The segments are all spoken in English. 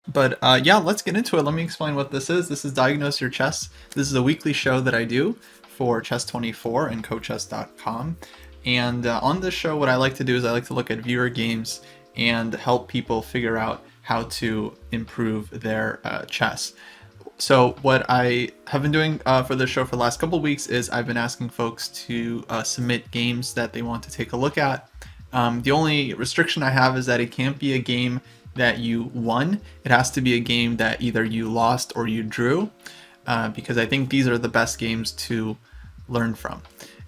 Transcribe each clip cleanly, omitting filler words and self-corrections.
But yeah, let's get into it. Let me explain what this is. This is Diagnose Your Chess. This is a weekly show that I do for Chess24 and cochess.com. And on this show, what I like to do is I like to look at viewer games and help people figure out how to improve their chess. So what I have been doing for this show for the last couple of weeks is I've been asking folks to submit games that they want to take a look at. The only restriction I have is that it can't be a game that you won. It has to be a game that either you lost or you drew, because I think these are the best games to learn from.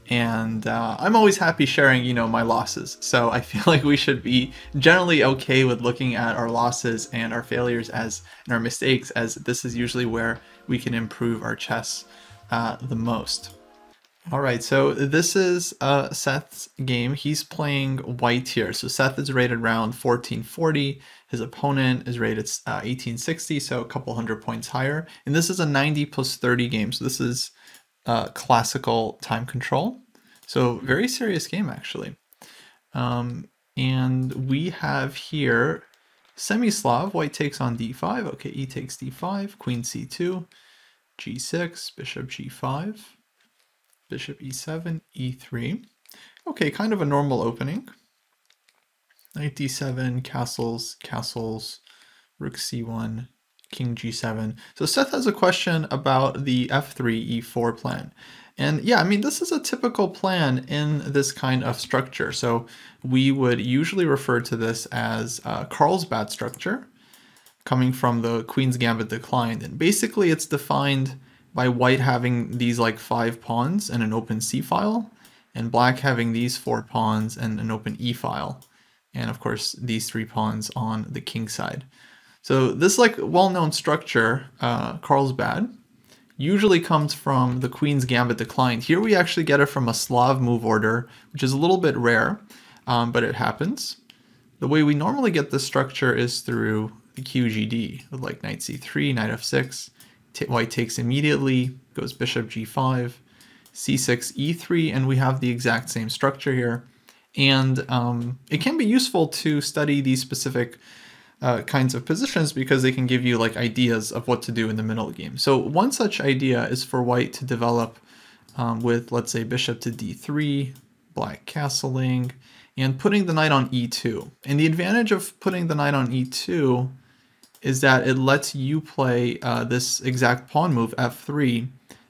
And I'm always happy sharing, my losses. So I feel like we should be generally okay with looking at our losses and our failures and our mistakes, as this is usually where we can improve our chess the most. All right, so this is Seth's game. He's playing white here. So Seth is rated around 1440. His opponent is rated 1860, so a couple hundred points higher. And this is a 90 plus 30 game. So this is classical time control. So very serious game, actually. And we have here semi-Slav. White takes on d5. Okay, e takes d5, queen c2, g6, bishop g5, bishop e7, e3. Okay, kind of a normal opening. Knight d7, castles, castles, rook c1, king g7. So Seth has a question about the f3, e4 plan. And yeah, I mean, this is a typical plan in this kind of structure. So we would usually refer to this as Carlsbad structure, coming from the Queen's Gambit declined. And basically it's defined by white having these like 5 pawns and an open c file, and black having these 4 pawns and an open e file. And of course, these 3 pawns on the king side. So this like well-known structure, Carlsbad, usually comes from the Queen's Gambit declined. Here we actually get it from a Slav move order, which is a little bit rare, but it happens. The way we normally get this structure is through the QGD, with like knight c3, knight f6, white takes immediately, goes bishop g5, c6, e3, and we have the exact same structure here. And it can be useful to study these specific kinds of positions because they can give you like ideas of what to do in the middle of the game. So one such idea is for white to develop with, let's say, bishop to d3, black castling, and putting the knight on e2. And the advantage of putting the knight on e2 is that it lets you play this exact pawn move, f3,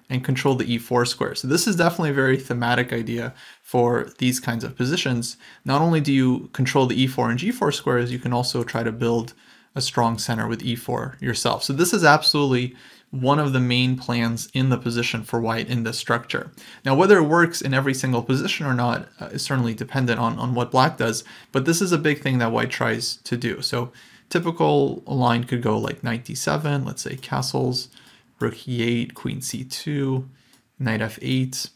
and control the e4 square. So this is definitely a very thematic idea for these kinds of positions. Not only do you control the e4 and g4 squares, you can also try to build a strong center with e4 yourself. So this is absolutely one of the main plans in the position for white in this structure. Now, whether it works in every single position or not is certainly dependent on what black does, but this is a big thing that white tries to do. So typical line could go like knight d7, let's say castles, rook e8, queen c2, knight f8,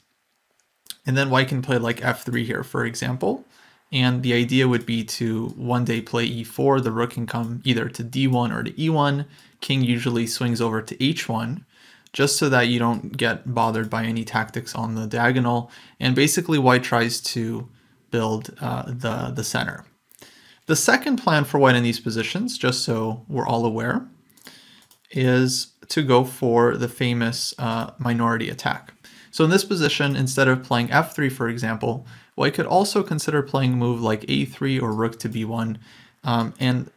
and then white can play like f3 here, for example. And the idea would be to one day play e4, the rook can come either to d1 or to e1, king usually swings over to h1, just so that you don't get bothered by any tactics on the diagonal. And basically white tries to build the center. The second plan for white in these positions, just so we're all aware, is to go for the famous minority attack. So in this position, instead of playing f3, for example, white could also consider playing a move like a3 or rook to b1. And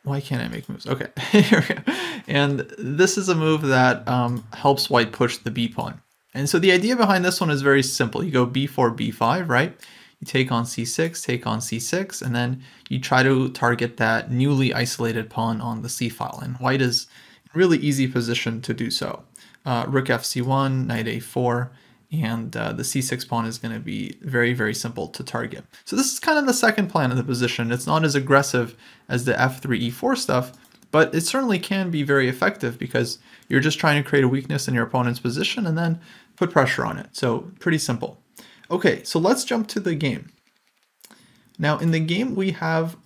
why can't I make moves? Okay, here we go. And this is a move that helps white push the b pawn. And so the idea behind this one is very simple. You go b4, b5, right? You take on c6, take on c6, and then you try to target that newly isolated pawn on the c file. And white is really easy position to do so. Rook fc1, knight a4, and the c6 pawn is going to be very, very simple to target. So this is kind of the second plan of the position. It's not as aggressive as the f3, e4 stuff, but it certainly can be very effective because you're just trying to create a weakness in your opponent's position and then put pressure on it. So pretty simple. Okay, so let's jump to the game. Now in the game we have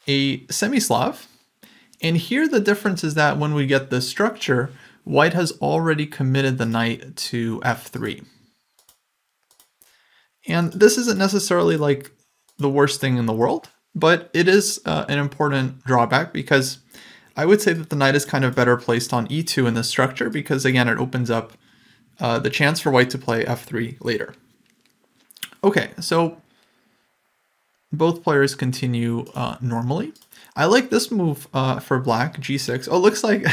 a semi-Slav. And here the difference is that when we get this structure, white has already committed the knight to f3. And this isn't necessarily like the worst thing in the world, but it is an important drawback because I would say that the knight is kind of better placed on e2 in this structure because, again, it opens up the chance for white to play f3 later. Okay, so both players continue normally. I like this move for black, g6. Oh, it looks like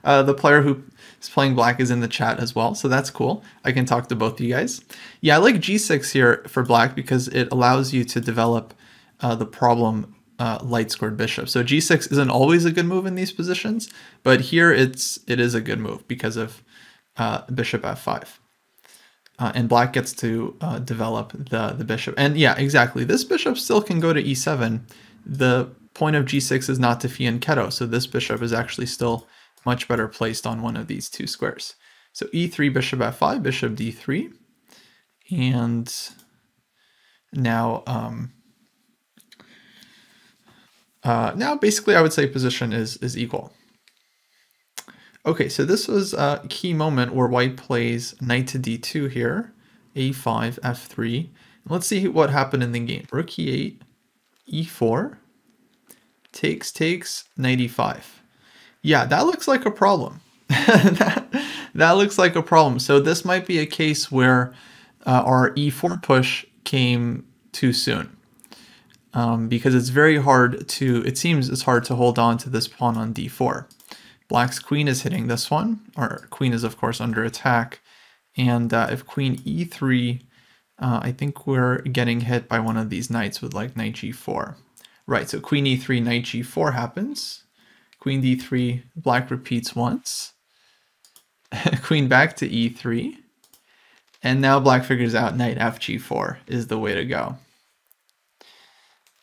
the player who is playing black is in the chat as well, so that's cool. I can talk to both of you guys. Yeah, I like g6 here for black because it allows you to develop the problem light squared bishop. So g6 isn't always a good move in these positions, but here it is a good move because of bishop f5. And black gets to develop the bishop. And yeah, exactly. This bishop still can go to e7. The point of g6 is not to fianchetto, so this bishop is actually still much better placed on one of these two squares. So e3, bishop f5, bishop d3. And now, now basically I would say position is equal. Okay, so this was a key moment where white plays knight to d2 here, a5, f3. Let's see what happened in the game. Rook e8, e4, takes, knight e5. Yeah, that looks like a problem. that looks like a problem. So this might be a case where our e4 push came too soon. Because it's very hard to, it seems it's hard to hold on to this pawn on d4. Black's queen is hitting this one, or queen is of course under attack. And if queen e3, I think we're getting hit by one of these knights with like knight g4. Right, so queen e3, knight g4 happens. Queen d3, black repeats once. Queen back to e3. And now black figures out knight fg4 is the way to go.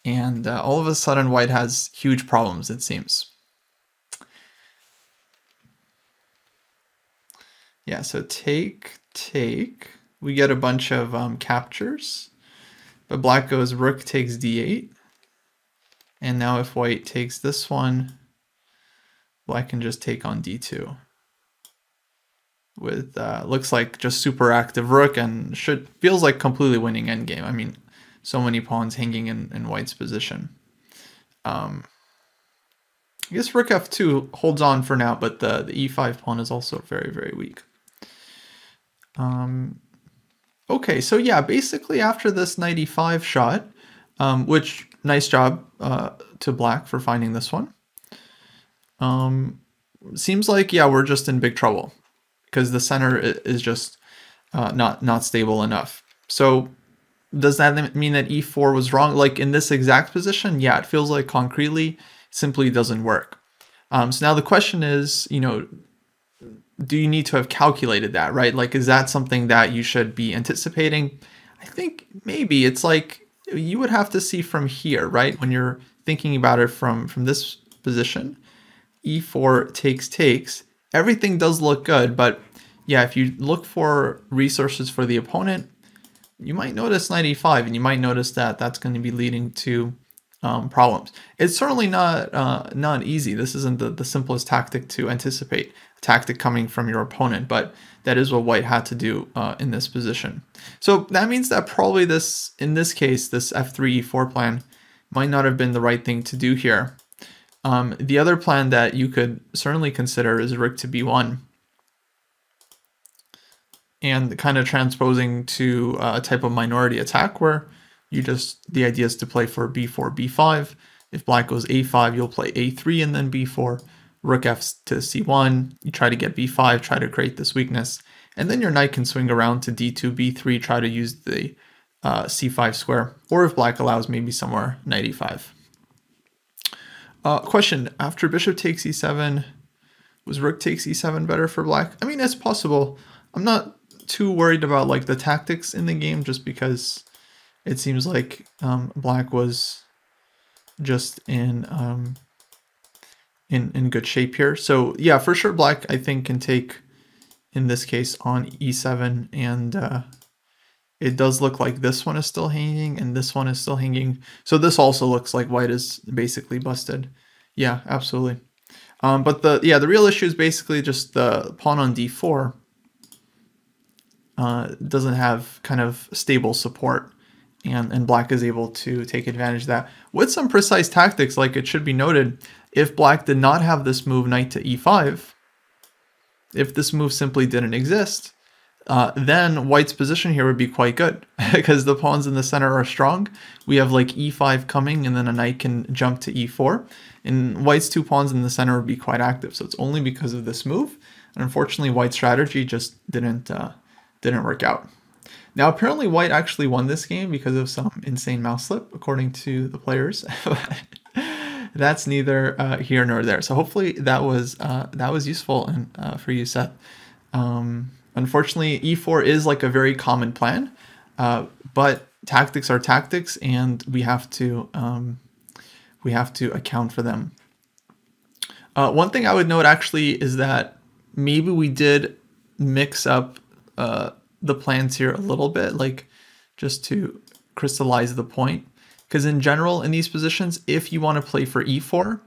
And all of a sudden white has huge problems, it seems. Yeah, so take. We get a bunch of captures. But black goes rook takes d8. And now if white takes this one, black can just take on d2. With, looks like just super active rook and feels like completely winning endgame. I mean, so many pawns hanging in white's position. I guess rook f2 holds on for now, but the e5 pawn is also very, very weak. Okay, so yeah, basically after this knight e5 shot, which nice job to black for finding this one. Seems like, yeah, we're just in big trouble because the center is just not stable enough. So does that mean that e4 was wrong? Like in this exact position, yeah, it feels like concretely simply doesn't work. So now the question is, you know, do you need to have calculated that, right? Like, is that something that you should be anticipating? I think maybe it's like you would have to see from here, right? When you're thinking about it from this position, e4 takes, everything does look good, but yeah, if you look for resources for the opponent, you might notice knight e5, and you might notice that that's going to be leading to problems. It's certainly not easy. This isn't the simplest tactic to anticipate, a tactic coming from your opponent, but that is what white had to do in this position. So that means that probably in this case, this f3 e4 plan might not have been the right thing to do here. The other plan that you could certainly consider is rook to b1. And kind of transposing to a type of minority attack where the idea is to play for b4, b5. If black goes a5, you'll play a3 and then b4. Rook f to c1, you try to get b5, try to create this weakness. And then your knight can swing around to d2, b3, try to use the c5 square. Or if black allows, maybe somewhere knight e5. Question, after bishop takes e7, was rook takes e7 better for black? I mean, it's possible. I'm not too worried about like the tactics in the game just because it seems like black was just in good shape here. So yeah, for sure black I think can take in this case on e7, and it does look like this one is still hanging and this one is still hanging. So this also looks like white is basically busted. Yeah, absolutely. But the real issue is basically just the pawn on d4 doesn't have kind of stable support and black is able to take advantage of that. With some precise tactics, like it should be noted, if black did not have this move knight to e5, if this move simply didn't exist, then white's position here would be quite good because the pawns in the center are strong. We have like e5 coming and then a knight can jump to e4. And white's 2 pawns in the center would be quite active. So it's only because of this move. And unfortunately, white's strategy just didn't work out. Now, apparently white actually won this game because of some insane mouse slip, according to the players. That's neither here nor there. So hopefully that was useful and for you, Seth. Unfortunately, e4 is like a very common plan, but tactics are tactics, and we have to account for them. One thing I would note actually is that maybe we did mix up the plans here a little bit, like just to crystallize the point. Because in general, in these positions, if you want to play for e4,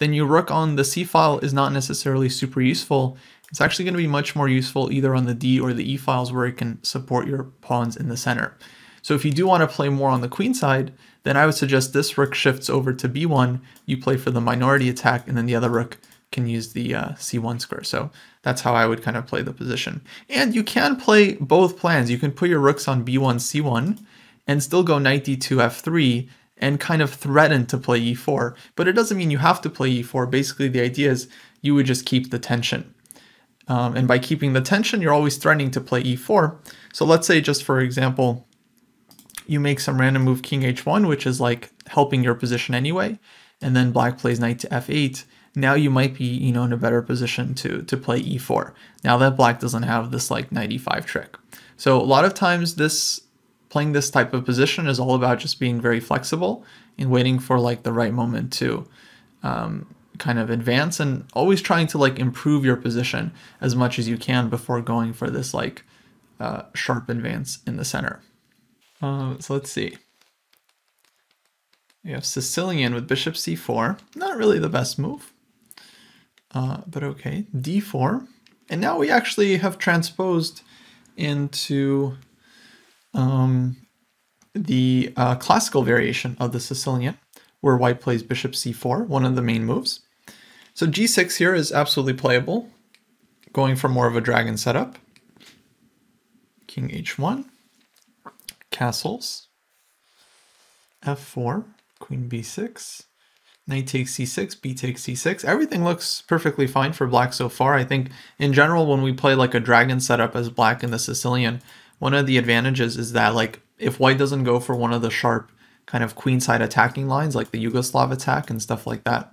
then your rook on the c file is not necessarily super useful. It's actually going to be much more useful either on the d or the e files where it can support your pawns in the center. So if you do want to play more on the queen side, then I would suggest this rook shifts over to b1, you play for the minority attack, and then the other rook can use the c1 square. So that's how I would kind of play the position. And you can play both plans. You can put your rooks on b1, c1, and still go knight d2, f3, and kind of threaten to play e4. But it doesn't mean you have to play e4. Basically, the idea is you would just keep the tension. And by keeping the tension, you're always threatening to play e4. So let's say, just for example, you make some random move king h1, which is like helping your position anyway, and then black plays knight to f8. Now you might be, in a better position to play e4. Now that black doesn't have this like knight e5 trick. So a lot of times playing this type of position is all about just being very flexible and waiting for like the right moment to kind of advance, and always trying to like improve your position as much as you can before going for this like sharp advance in the center. So let's see. We have Sicilian with bishop c4. Not really the best move, but okay. d4. And now we actually have transposed into the classical variation of the Sicilian, where white plays bishop c4, one of the main moves. So g6 here is absolutely playable, going for more of a dragon setup. King h1, castles, f4, queen b6, knight takes c6, b takes c6. Everything looks perfectly fine for black so far. I think in general, when we play like a dragon setup as black in the Sicilian, one of the advantages is that like if white doesn't go for one of the sharp kind of queenside attacking lines, like the Yugoslav attack and stuff like that,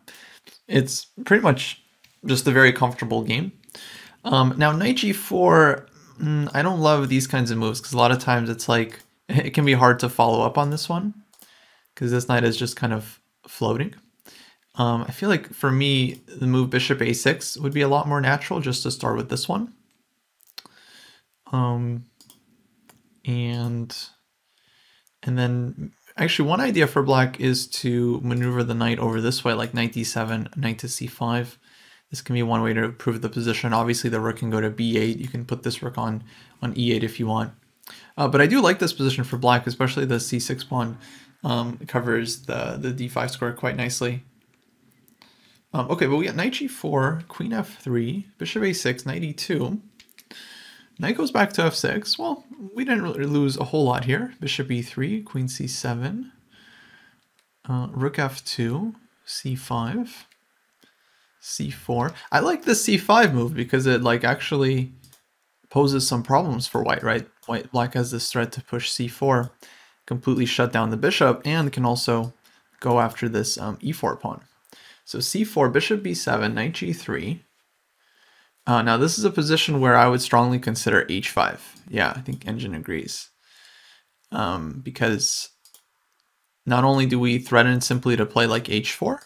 it's pretty much just a very comfortable game. Now knight g4, I don't love these kinds of moves because a lot of times it's like, it can be hard to follow up on this one because this knight is just kind of floating. I feel like for me, the move bishop a6 would be a lot more natural just to start with this one. And then actually one idea for black is to maneuver the knight over this way, like knight d7, knight to c5. This can be one way to improve the position. Obviously the rook can go to b8. You can put this rook on e8 if you want. But I do like this position for black, especially the c6 pawn. It covers the d5 square quite nicely. Okay, but we got knight g4, queen f3, bishop a6, knight e2. Knight goes back to f6. Well, we didn't really lose a whole lot here. Bishop e3, queen c7, rook f2, c5, c4. I like this c5 move because it like actually poses some problems for white, right? Black has this threat to push c4, completely shut down the bishop, and can also go after this e4 pawn. So c4, bishop b7, knight g3. Now this is a position where I would strongly consider h5. Yeah, I think Engine agrees. Because not only do we threaten simply to play like h4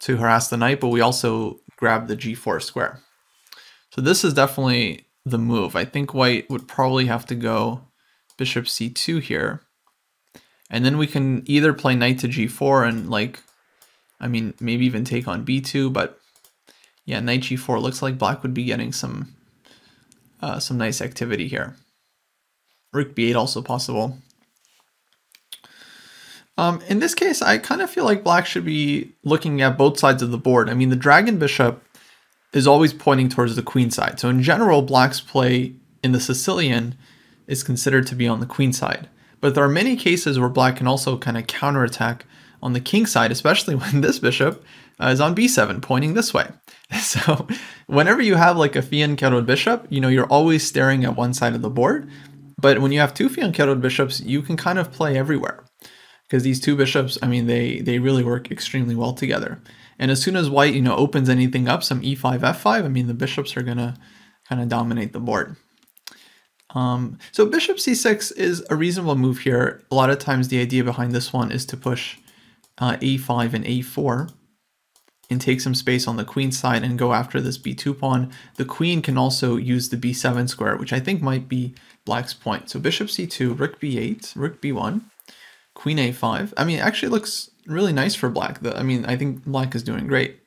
to harass the knight, but we also grab the g4 square. So this is definitely the move. I think white would probably have to go bishop c2 here. And then we can either play knight to g4 and like, I mean, maybe even take on b2, but yeah, knight g4 looks like black would be getting some nice activity here. Rook b8 also possible. In this case, I kind of feel like black should be looking at both sides of the board. I mean, the dragon bishop is always pointing towards the queen side. So in general, black's play in the Sicilian is considered to be on the queen side. But there are many cases where black can also kind of counterattack on the king side, especially when this bishop is on b7, pointing this way. So whenever you have like a fianchettoed bishop, you know, you're always staring at one side of the board. But when you have two fianchettoed bishops, you can kind of play everywhere. Because these two bishops, I mean, they really work extremely well together. And as soon as white, you know, opens anything up, some e5, f5, I mean, the bishops are going to kind of dominate the board. So bishop c6 is a reasonable move here. A lot of times the idea behind this one is to push a5 and a4 and take some space on the queen side and go after this b2 pawn. The queen can also use the b7 square, which I think might be black's point. So bishop c2, rook b8, rook b1, queen a5. I mean, it actually looks really nice for black. I mean, I think black is doing great.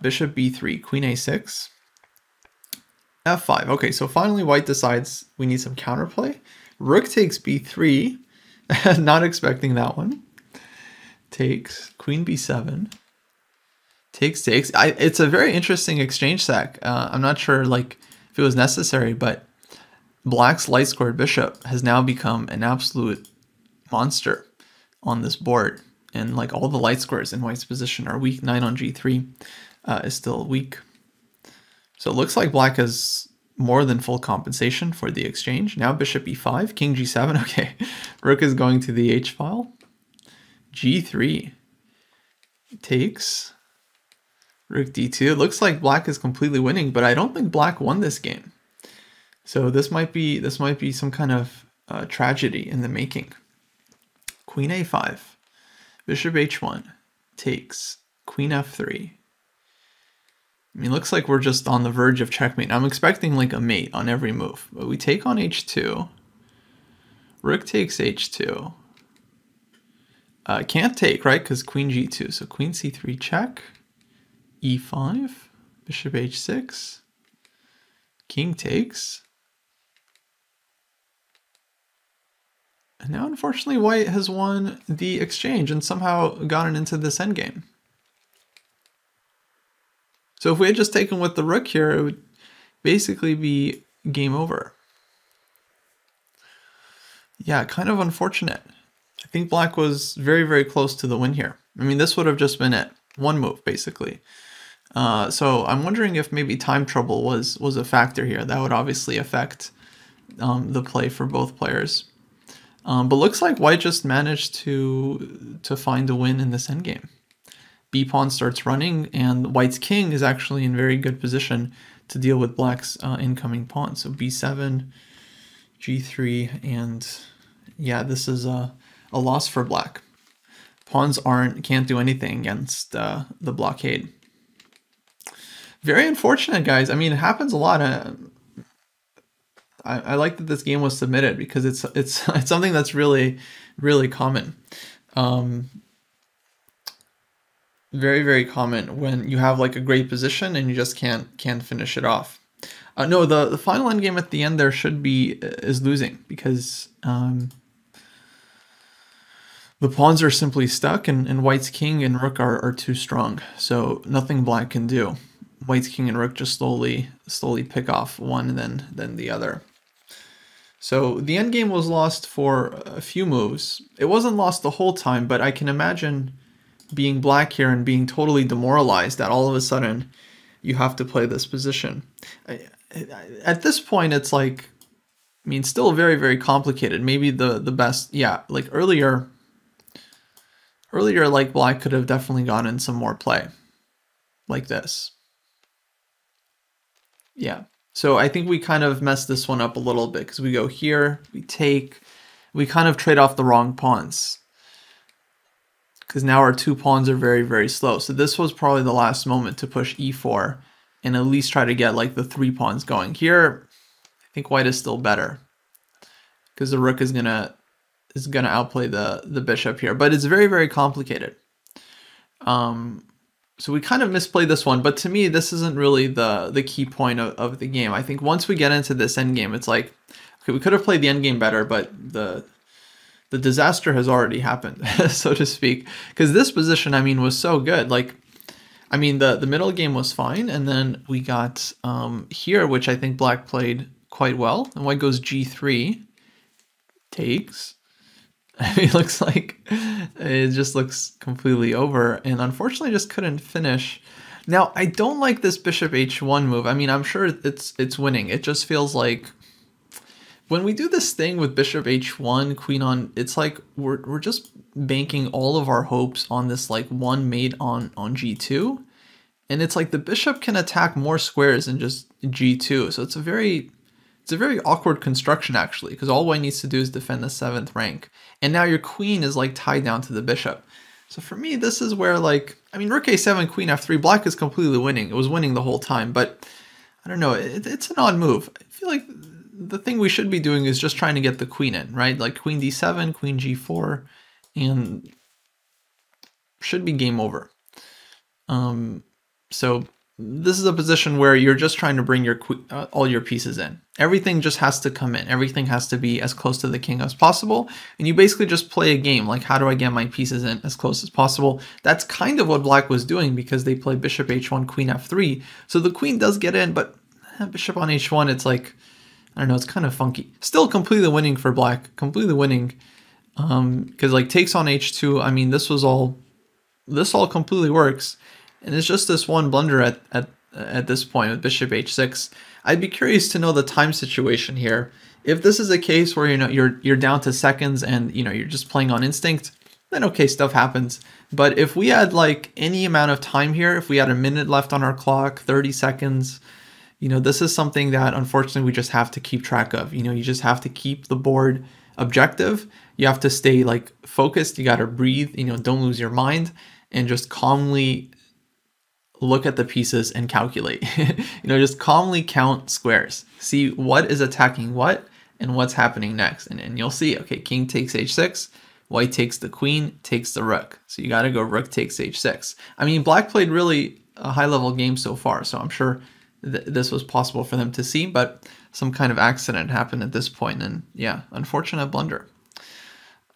Bishop b3, queen a6, f5. Okay, so finally white decides we need some counterplay. Rook takes b3, not expecting that one. Takes, queen b7, takes. It's a very interesting exchange sack. I'm not sure like if it was necessary, but black's light squared bishop has now become an absolute monster on this board. And like all the light squares in white's position are weak. 9 on g3 is still weak. So it looks like black has more than full compensation for the exchange. Now bishop e5, king g7. Okay, rook is going to the h file. g3 takes, rook d2. It looks like black is completely winning, but I don't think black won this game. So this might be some kind of tragedy in the making. Queen a5, bishop h1 takes, queen f3. I mean, it looks like we're just on the verge of checkmate. I'm expecting like a mate on every move, but we take on h2. Rook takes h2. Can't take, right? Because queen g2. So queen c3 check. e5. Bishop h6. King takes. And now, unfortunately, white has won the exchange and somehow gotten into this endgame. So if we had just taken with the rook here, it would basically be game over. Yeah, kind of unfortunate. I think black was very, very close to the win here. I mean, this would have just been it. One move, basically. So I'm wondering if maybe time trouble was a factor here. That would obviously affect the play for both players. But looks like white just managed to find a win in this endgame. B pawn starts running, and white's king is actually in very good position to deal with black's incoming pawn. So b7, g3, and yeah, this is a loss for black. Pawns can't do anything against the blockade. Very unfortunate, guys. I mean, it happens a lot. I like that this game was submitted because it's something that's really, really common. Very, very common when you have like a great position and you just can't finish it off. No, the final endgame at the end there is losing because the pawns are simply stuck and white's king and rook are too strong. So nothing black can do. White's king and rook just slowly pick off one and then the other. So the endgame was lost for a few moves. It wasn't lost the whole time, but I can imagine being black here and being totally demoralized that all of a sudden you have to play this position. At this point, it's like, I mean, still very, very complicated. Maybe the best, yeah, like earlier, like black could have definitely gotten some more play like this. Yeah. So I think we kind of messed this one up a little bit because we go here, we kind of trade off the wrong pawns. Because now our two pawns are very, very slow. So this was probably the last moment to push e4 and at least try to get like the 3 pawns going. Here, I think white is still better because the rook is gonna outplay the bishop here. But it's very, very complicated. So we kind of misplayed this one, but to me, this isn't really the key point of the game. I think once we get into this endgame, it's like, okay, we could have played the endgame better, but the the disaster has already happened, so to speak. Because this position, I mean, was so good. Like, I mean, the middle game was fine, and then we got here, which I think black played quite well. And white goes g3, takes. I mean, it looks like it just looks completely over, and unfortunately just couldn't finish. Now, I don't like this bishop h1 move. I mean, I'm sure it's winning. It just feels like when we do this thing with bishop h1, queen on, it's like we're just banking all of our hopes on this like one mate on g2. And it's like the bishop can attack more squares than just g2. So it's a very awkward construction actually, because all white needs to do is defend the 7th rank. And now your queen is like tied down to the bishop. So for me, this is where like, I mean, rook a7, queen f3, black is completely winning. It was winning the whole time, but I don't know, it's an odd move. I feel like the thing we should be doing is just trying to get the queen in, right? Like queen d7, queen g4, and should be game over. So this is a position where you're just trying to bring your all your pieces in. Everything just has to come in. Everything has to be as close to the king as possible. And you basically just play a game, like how do I get my pieces in as close as possible? That's kind of what black was doing because they play bishop h1, queen f3. So the queen does get in, but bishop on h1, it's like, I don't know, it's kind of funky. Still completely winning for black, completely winning. Because like takes on h2, I mean, this all completely works. And it's just this one blunder at this point with bishop h6. I'd be curious to know the time situation here. If this is a case where you're down to seconds and you're just playing on instinct, then okay, stuff happens. But if we had like any amount of time here, if we had a minute left on our clock, 30 seconds, this is something that unfortunately we just have to keep track of. You just have to keep the board objective. You have to stay like focused. You got to breathe, don't lose your mind, and just calmly look at the pieces and calculate. Just calmly count squares. See what is attacking what and what's happening next. And you'll see, okay, king takes h6, white takes the queen, takes the rook. So you got to go rook takes h6. I mean, black played really a high-level game so far, so I'm sure this was possible for them to see, but some kind of accident happened at this point, and yeah, unfortunate blunder.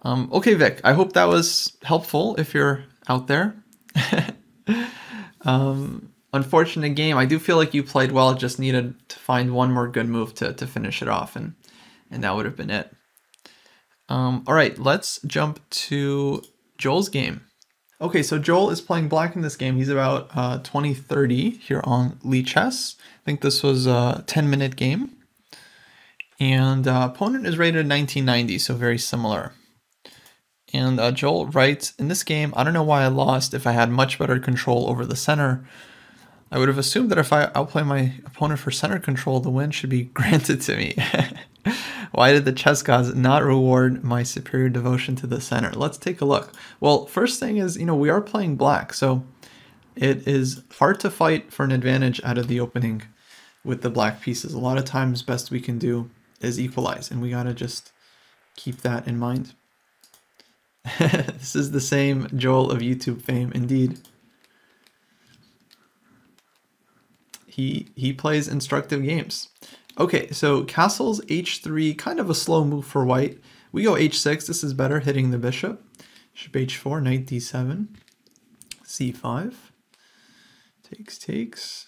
Okay, Vic, I hope that was helpful if you're out there. Unfortunate game. I do feel like you played well, just needed to find one more good move to finish it off, and that would have been it. All right, let's jump to Joel's game. Okay, so Joel is playing black in this game. He's about 20-30 here on Lee Chess. I think this was a 10-minute game. And opponent is rated 1990, so very similar. And Joel writes, in this game, I don't know why I lost. If I had much better control over the center, I would have assumed that if I outplay my opponent for center control, the win should be granted to me. Why did the chess gods not reward my superior devotion to the center? Let's take a look. Well, first thing is, we are playing black, so it is hard to fight for an advantage out of the opening with the black pieces. A lot of times, best we can do is equalize, and we gotta just keep that in mind. This is the same Joel of YouTube fame, indeed. He plays instructive games. Okay, so castles h3, kind of a slow move for white. We go h6, this is better, hitting the bishop. Bishop h4, knight d7, c5, takes,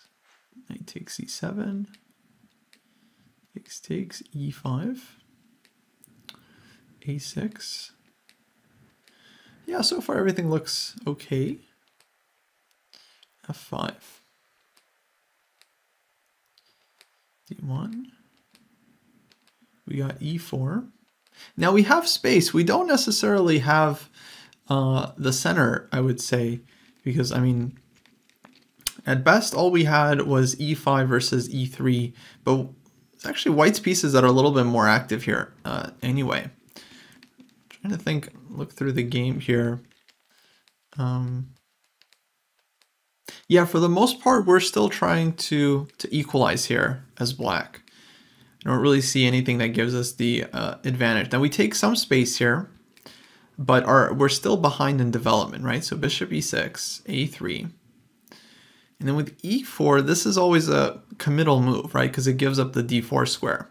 knight takes c7, takes, e5, a6. Yeah, so far everything looks okay. f5. d1. We got e4. Now we have space. We don't necessarily have the center, I would say, because, I mean, at best, all we had was e5 versus e3, but it's actually white's pieces that are a little bit more active here anyway. Trying to think, look through the game here. Yeah, for the most part, we're still trying to equalize here as black. I don't really see anything that gives us the advantage. Now we take some space here, but we're still behind in development, right? So bishop e6, a3. And then with e4, this is always a committal move, right? Because it gives up the d4 square.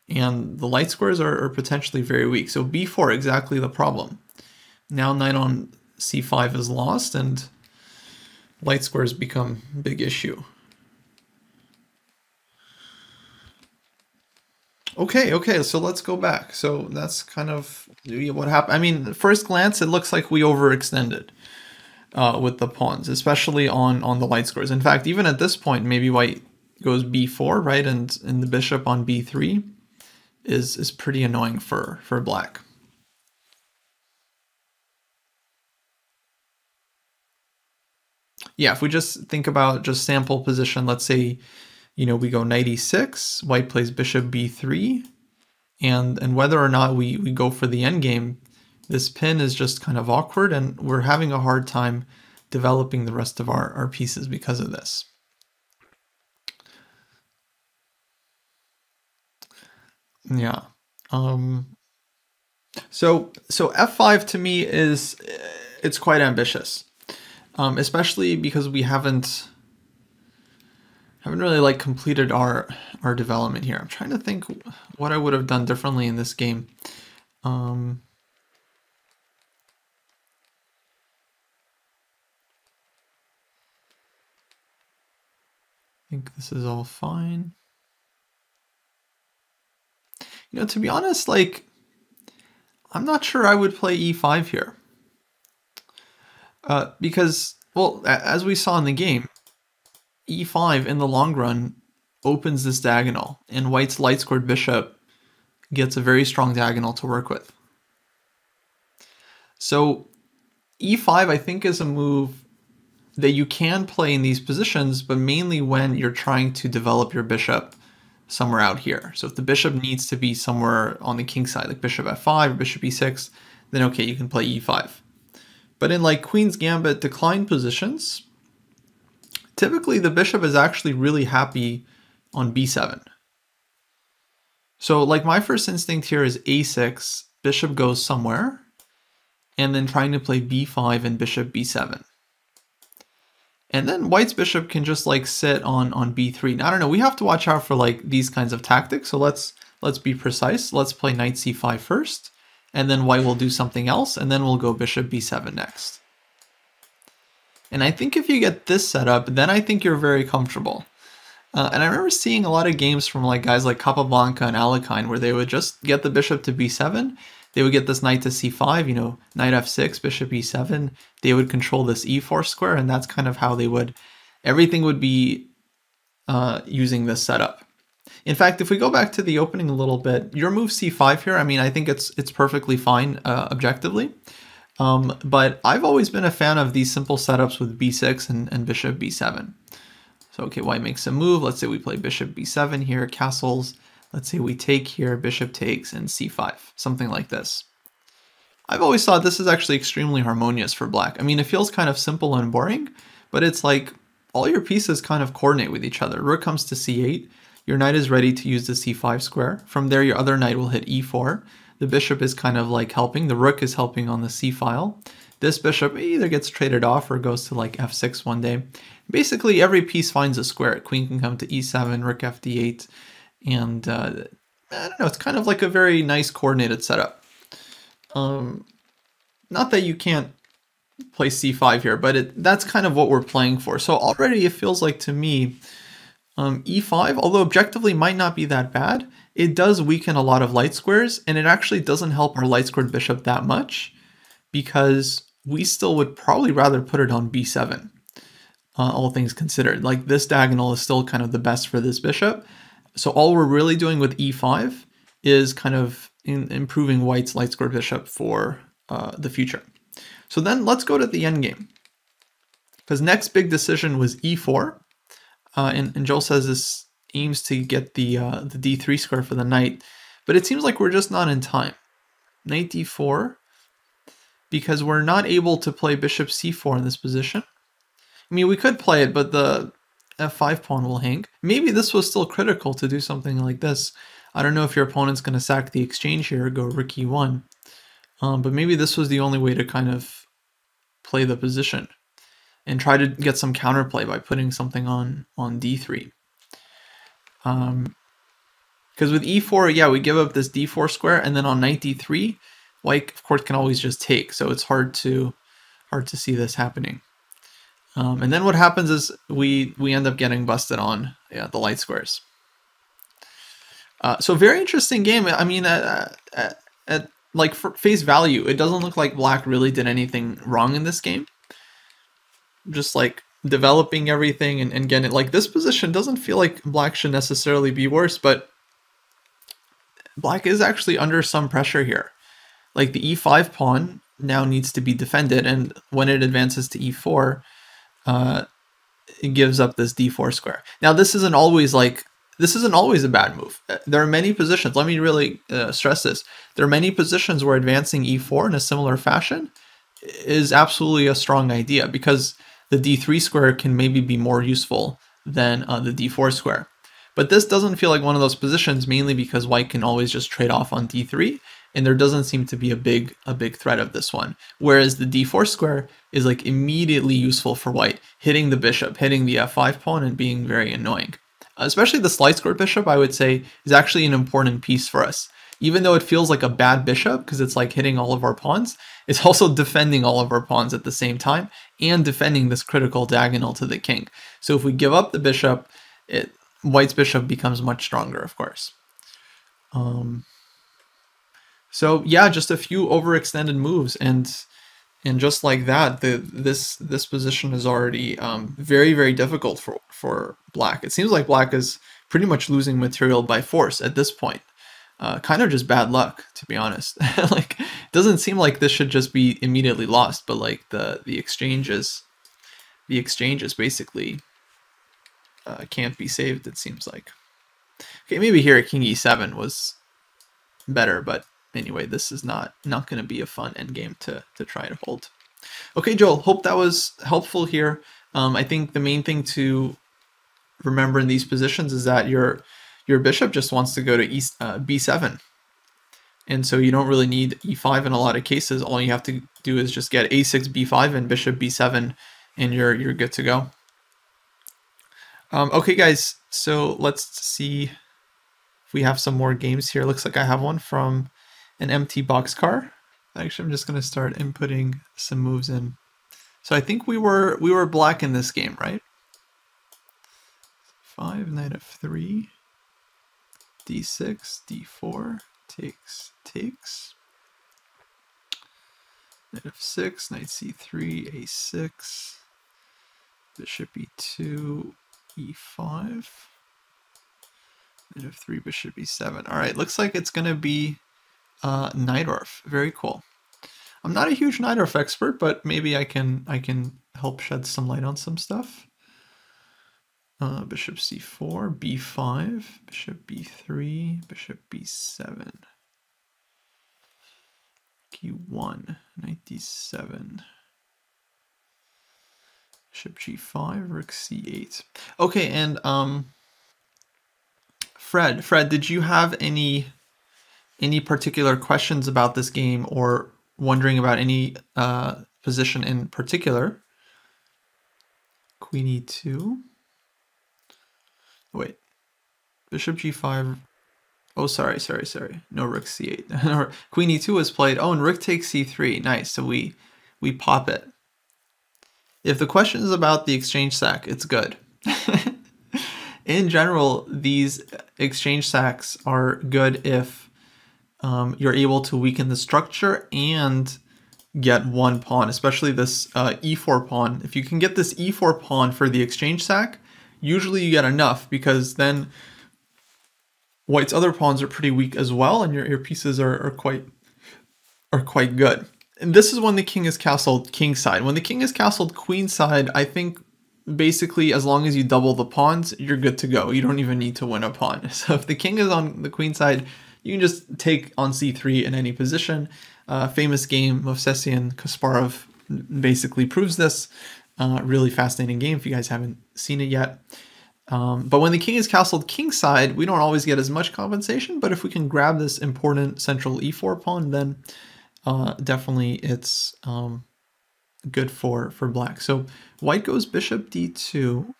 And the light squares are potentially very weak. So b4, exactly the problem. Now knight on c5 is lost, and light squares become a big issue. Okay, so let's go back. So that's kind of what happened. I mean, at first glance, it looks like we overextended with the pawns, especially on the light squares. In fact, even at this point, maybe white goes b4, right? And the bishop on b3 is pretty annoying for black. Yeah, if we just think about just sample position, let's say, we go knight e6, white plays bishop b3, and whether or not we go for the endgame, this pin is just kind of awkward, and we're having a hard time developing the rest of our pieces because of this. Yeah. So f5 to me it's quite ambitious, especially because we haven't really like completed our development here. I'm trying to think what I would have done differently in this game. I think this is all fine. To be honest, like, I'm not sure I would play e5 here. Because, well, as we saw in the game, e5 in the long run opens this diagonal, and white's light squared bishop gets a very strong diagonal to work with. So e5, I think, is a move that you can play in these positions, but mainly when you're trying to develop your bishop somewhere out here. So if the bishop needs to be somewhere on the king side, like bishop f5 or bishop e6, then okay, you can play e5. But in like queen's gambit decline positions, typically the bishop is actually really happy on b7. So like my first instinct here is a6, bishop goes somewhere, and then trying to play b5 and bishop b7. And then white's bishop can just like sit on b3. Now, I don't know, we have to watch out for like these kinds of tactics. So let's be precise. Let's play knight c5 first, and then white will do something else, and then we'll go bishop b7 next. And I think if you get this set up, then I think you're very comfortable. And I remember seeing a lot of games from like guys like Capablanca and Alekhine where they would just get the bishop to b7. They would get this knight to c5, knight f6, bishop e7. They would control this e4 square, and that's kind of how everything would be using this setup. In fact, if we go back to the opening a little bit, your move c5 here, I mean, I think it's perfectly fine objectively. But I've always been a fan of these simple setups with b6 and bishop b7. So, okay, white makes a move. Let's say we play bishop b7 here, castles. Let's say we take here, bishop takes, and c5, something like this. I've always thought this is actually extremely harmonious for black. I mean, it feels kind of simple and boring, but it's like all your pieces kind of coordinate with each other. Rook comes to c8. Your knight is ready to use the c5 square. From there, your other knight will hit e4. The bishop is kind of like helping. The rook is helping on the c file. This bishop either gets traded off or goes to like f6 one day. Basically, every piece finds a square. Queen can come to e7, rook f d8. And I don't know, it's kind of like a very nice coordinated setup. Not that you can't play c5 here, but that's kind of what we're playing for. So already it feels like to me, e5, although objectively might not be that bad, it does weaken a lot of light squares, and it actually doesn't help our light squared bishop that much, because we still would probably rather put it on b7, all things considered. Like, this diagonal is still kind of the best for this bishop. So all we're really doing with e5 is kind of improving white's light square bishop for the future. So then let's go to the endgame, because next big decision was e4. And Joel says this aims to get the d3 square for the knight, but it seems like we're just not in time. Knight d4, because we're not able to play bishop c4 in this position. I mean, we could play it, but the f5 pawn will hang. Maybe this was still critical to do something like this. I don't know if your opponent's going to sack the exchange here or go rook e1, but maybe this was the only way to kind of play the position and try to get some counterplay by putting something on d3. Because with e4, yeah, we give up this d4 square, and then on knight d3, white, of course, can always just take. So it's hard to see this happening. And then what happens is we end up getting busted on the light squares. So very interesting game. I mean, at like for face value, it doesn't look like black really did anything wrong in this game. Just like developing everything and getting it. Like this position doesn't feel like black should necessarily be worse, but black is actually under some pressure here. Like the e5 pawn now needs to be defended, and when it advances to e4, it gives up this d4 square. Now this isn't always a bad move. There are many positions. Let me really stress this. There are many positions where advancing e4 in a similar fashion is absolutely a strong idea, because the d3 square can maybe be more useful than the d4 square. But this doesn't feel like one of those positions, mainly because white can always just trade off on d3, and there doesn't seem to be a big threat of this one. Whereas the d4 square is like immediately useful for white, hitting the bishop, hitting the f5 pawn, and being very annoying. Especially the slight square bishop, I would say, is actually an important piece for us. Even though it feels like a bad bishop, because it's like hitting all of our pawns, it's also defending all of our pawns at the same time, and defending this critical diagonal to the king. So if we give up the bishop, white's bishop becomes much stronger, of course. So yeah, just a few overextended moves, and just like that, this position is already very, very difficult for black. It seems like black is pretty much losing material by force at this point. Kind of just bad luck, to be honest. Like, it doesn't seem like this should just be immediately lost, but like the exchanges basically can't be saved, it seems like. Okay, maybe here king e7 was better, but anyway, this is not going to be a fun endgame to try to hold. Okay, Joel, hope that was helpful here. I think the main thing to remember in these positions is that your bishop just wants to go to b7. And so you don't really need e5 in a lot of cases. All you have to do is just get a6, b5, and bishop b7, and you're good to go. Okay, guys, so let's see if we have some more games here. Looks like I have one from an empty boxcar. Actually, I'm just going to start inputting some moves in. So I think we were black in this game, right? 5, knight f3, d6, d4, takes. Knight f6, knight c3, a6, bishop e2, e5, knight f3, bishop e7. All right, looks like it's going to be Najdorf. Very cool. I'm not a huge Najdorf expert, but maybe I can help shed some light on some stuff. Bishop c4, b5, bishop b3, bishop b7, q1, knight d7, bishop g5, rook c8. Okay, and Fred, did you have any particular questions about this game, or wondering about any position in particular? Queen e2. Wait, bishop g5. Oh, sorry. No, rook c8. Queen e2 was played. Oh, and rook takes c3. Nice. So we pop it. If the question is about the exchange sack, it's good. In general, these exchange sacks are good if you're able to weaken the structure and get one pawn, especially this e4 pawn. If you can get this e4 pawn for the exchange sack, usually you get enough, because then white's other pawns are pretty weak as well, and your pieces are quite good. And this is when the king is castled kingside. When the king is castled queenside, I think basically as long as you double the pawns, you're good to go. You don't even need to win a pawn. So if the king is on the queenside, you can just take on c3 in any position. Famous game of Sicilian, Kasparov basically proves this. Really fascinating game if you guys haven't seen it yet. But when the king is castled kingside, we don't always get as much compensation, but if we can grab this important central e4 pawn, then definitely it's good for black. So white goes bishop d2.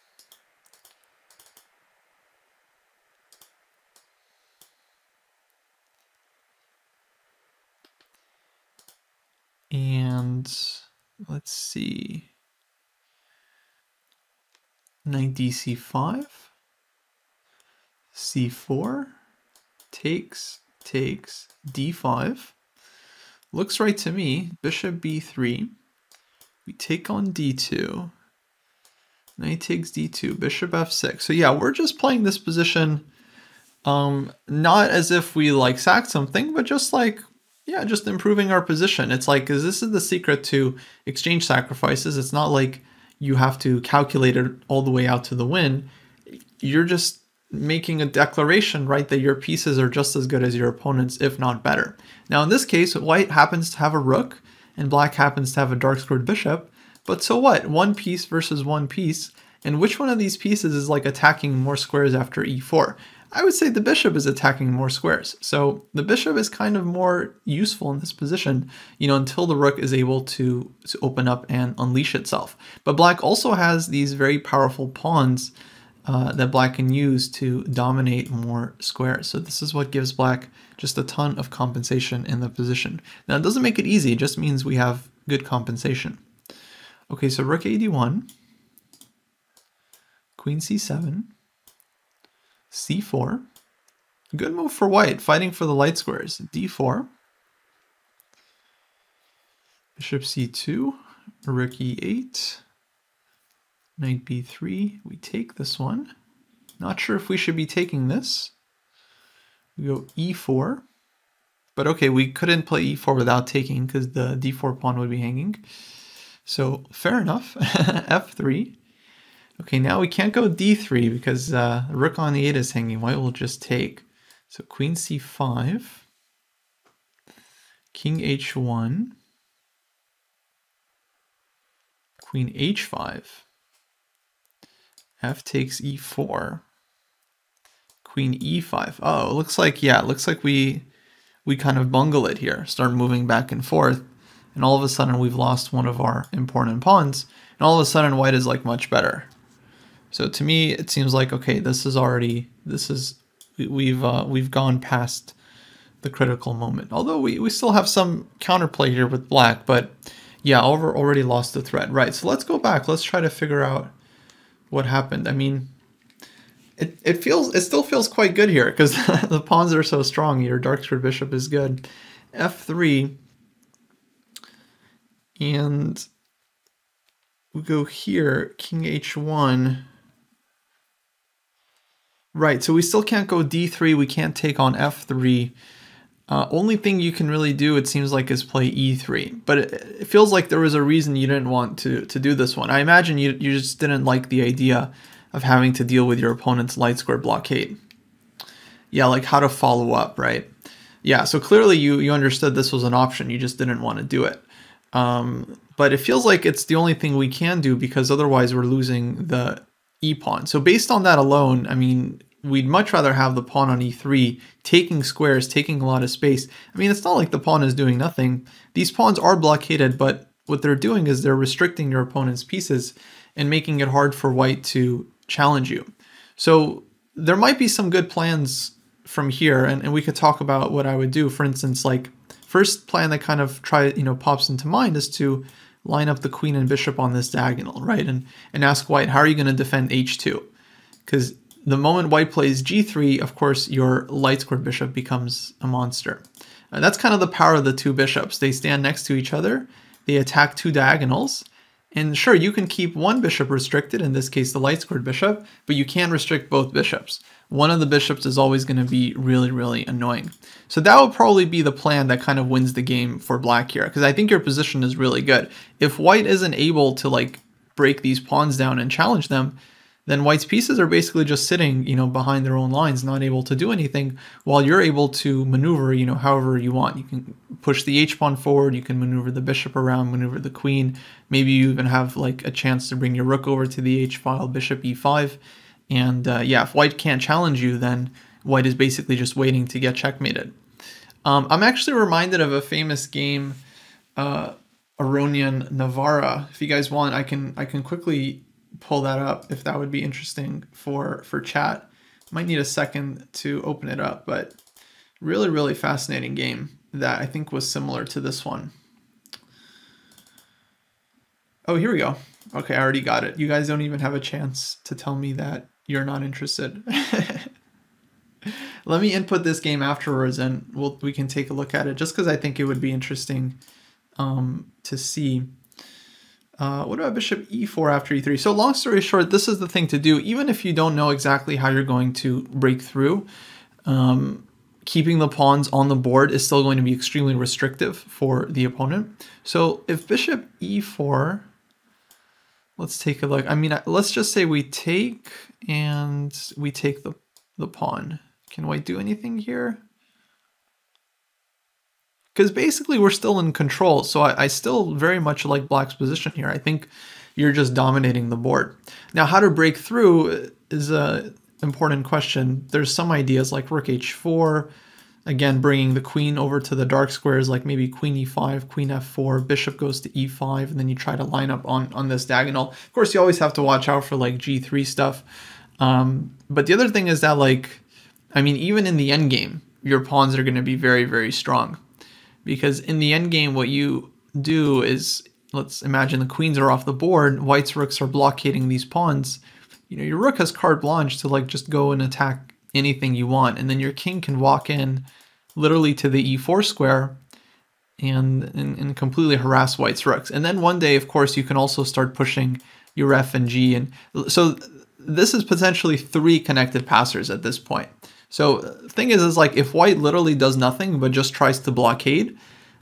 And let's see. Knight dc5, c4, takes, d5. Looks right to me. Bishop b3. We take on d2. Knight takes d2, bishop f6. So yeah, we're just playing this position not as if we like sacked something, but just like, yeah, just improving our position. It's like, because this is the secret to exchange sacrifices. It's not like you have to calculate it all the way out to the win. You're just making a declaration, right, that your pieces are just as good as your opponent's, if not better. Now, in this case, white happens to have a rook and black happens to have a dark squared bishop. But so what? One piece versus one piece. And which one of these pieces is like attacking more squares after e4? I would say the bishop is attacking more squares. So the bishop is kind of more useful in this position, you know, until the rook is able to open up and unleash itself. But black also has these very powerful pawns that black can use to dominate more squares. So this is what gives black just a ton of compensation in the position. Now it doesn't make it easy, it just means we have good compensation. Okay, so rook ad1, queen c7, c4. Good move for white, fighting for the light squares. d4, bishop c2, rook e8, knight b3. We take this one. Not sure if we should be taking this. We go e4. But okay, we couldn't play e4 without taking because the d4 pawn would be hanging. So fair enough. f3. Okay, now we can't go d3 because rook on e8 is hanging. White will just take. So queen c5, king h1, queen h5, f takes e4, queen e5. Oh, it looks like, yeah, it looks like we kind of bungle it here, start moving back and forth, and all of a sudden we've lost one of our important pawns, and all of a sudden white is like much better. So to me, it seems like, okay, we've gone past the critical moment. Although we still have some counterplay here with black, but yeah, already lost the thread. Right, so let's go back. Let's try to figure out what happened. I mean, it still feels quite good here because the pawns are so strong. Your dark squared bishop is good. f3, and we go here, king h1. Right, so we still can't go d3, we can't take on f3. Only thing you can really do, it seems like, is play e3. But it feels like there was a reason you didn't want to do this one. I imagine you just didn't like the idea of having to deal with your opponent's light square blockade. Yeah, like how to follow up, right? Yeah, so clearly you understood this was an option, you just didn't want to do it. But it feels like it's the only thing we can do because otherwise we're losing the e-pawn. So based on that alone, I mean, we'd much rather have the pawn on e3, taking squares, taking a lot of space. I mean, it's not like the pawn is doing nothing. These pawns are blockaded, but what they're doing is they're restricting your opponent's pieces and making it hard for white to challenge you. So there might be some good plans from here, and we could talk about what I would do. For instance, like, first plan that kind of pops into mind is to line up the queen and bishop on this diagonal, right? And ask white, how are you going to defend h2? Because the moment white plays g3, of course, your light squared bishop becomes a monster. That's kind of the power of the two bishops. They stand next to each other, they attack two diagonals, and sure, you can keep one bishop restricted, in this case the light squared bishop, but you can't restrict both bishops. One of the bishops is always going to be really, really annoying. So that would probably be the plan that kind of wins the game for black here, because I think your position is really good. If white isn't able to like break these pawns down and challenge them, then white's pieces are basically just sitting, behind their own lines, not able to do anything, while you're able to maneuver, however you want. You can push the h-pawn forward, you can maneuver the bishop around, maneuver the queen. Maybe you even have like a chance to bring your rook over to the h-file, bishop e5. And yeah, if white can't challenge you, then white is basically just waiting to get checkmated. I'm actually reminded of a famous game, Aronian Navara. If you guys want, I can quickly pull that up if that would be interesting for chat. Might need a second to open it up, but really, really fascinating game that I think was similar to this one. Oh, here we go. Okay, I already got it. You guys don't even have a chance to tell me that you're not interested. Let me input this game afterwards and we can take a look at it just because I think it would be interesting to see. What about bishop e4 after e3? So long story short, this is the thing to do. Even if you don't know exactly how you're going to break through, keeping the pawns on the board is still going to be extremely restrictive for the opponent. So if bishop e4, let's take a look. I mean, let's just say we take and we take the pawn. Can white do anything here? Because basically we're still in control, so I still very much like black's position here. I think you're just dominating the board. Now, how to break through is a important question. There's some ideas like rook h4, again bringing the queen over to the dark squares, like maybe queen e5, queen f4, bishop goes to e5, and then you try to line up on this diagonal. Of course, you always have to watch out for like g3 stuff. But the other thing is that, like, I mean, even in the endgame, your pawns are going to be very, very strong. Because in the endgame, what you do is, let's imagine the queens are off the board, white's rooks are blockading these pawns. You know, your rook has carte blanche to like just go and attack anything you want, and then your king can walk in literally to the e4 square and completely harass white's rooks. And then one day, of course, you can also start pushing your f and g, and so this is potentially 3 connected passers at this point. So the thing is like if white literally does nothing but just tries to blockade,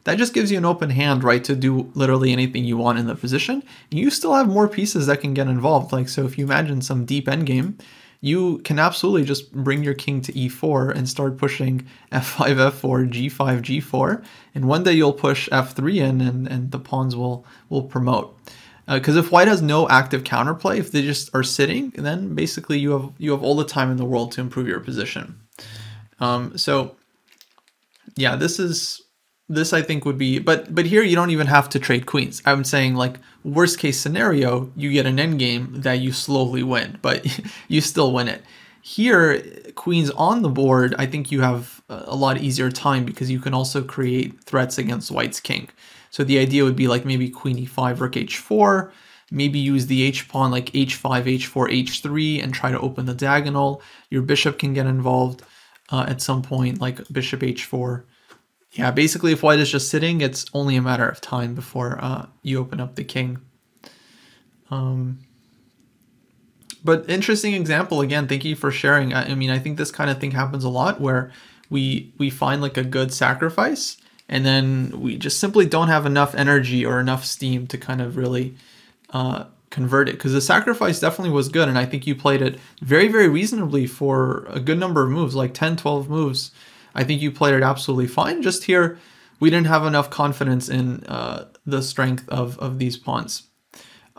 that just gives you an open hand, right, to do literally anything you want in the position. You still have more pieces that can get involved. Like, so if you imagine some deep endgame, you can absolutely just bring your king to e4 and start pushing f5, f4, g5, g4. And one day you'll push f3 in and the pawns will promote. Because if white has no active counterplay, if they just are sitting, then basically you have all the time in the world to improve your position. So yeah, this I think would be, but here you don't even have to trade queens. I'm saying like worst case scenario, you get an endgame that you slowly win, but you still win it. Here, queens on the board, I think you have a lot easier time because you can also create threats against white's king. So the idea would be like maybe queen e5, rook h4, maybe use the h-pawn like h5, h4, h3 and try to open the diagonal. Your bishop can get involved at some point, like bishop h4. Yeah, basically if white is just sitting, it's only a matter of time before you open up the king. But interesting example, again, thank you for sharing. I mean, I think this kind of thing happens a lot where we find like a good sacrifice and then we just simply don't have enough energy or enough steam to kind of really convert it. Because the sacrifice definitely was good, and I think you played it very, very reasonably for a good number of moves, like 10, 12 moves. I think you played it absolutely fine. Just here, we didn't have enough confidence in the strength of these pawns.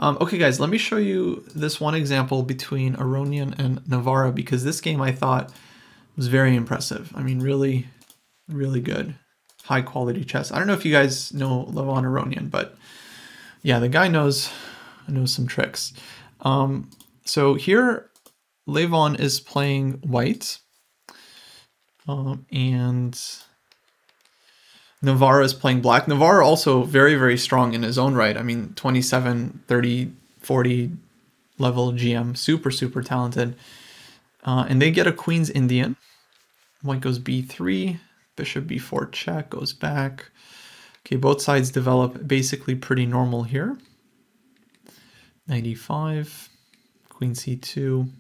Okay, guys, let me show you this one example between Aronian and Navara, because this game I thought was very impressive. I mean, really, really good. High quality chess. I don't know if you guys know Levon Aronian, but yeah, the guy knows some tricks. So here, Levon is playing white, and Navara is playing black. Navara also very, very strong in his own right. I mean, 27, 30, 40 level GM, super, super talented. And they get a Queen's Indian. White goes b3. Bishop b4 check, goes back. Okay, both sides develop basically pretty normal here. Knight e5, queen c2.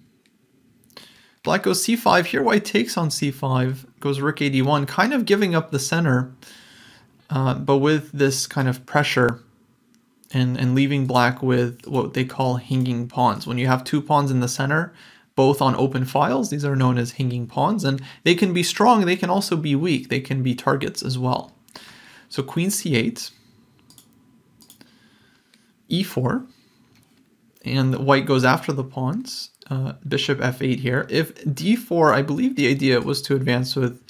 Black goes c5. Here white takes on c5, goes rook ad1, kind of giving up the center, but with this kind of pressure and leaving black with what they call hanging pawns. When you have 2 pawns in the center, both on open files, these are known as hanging pawns, and they can be strong, they can also be weak, they can be targets as well. So queen c8, e4, and white goes after the pawns, bishop f8 here. If d4, I believe the idea was to advance with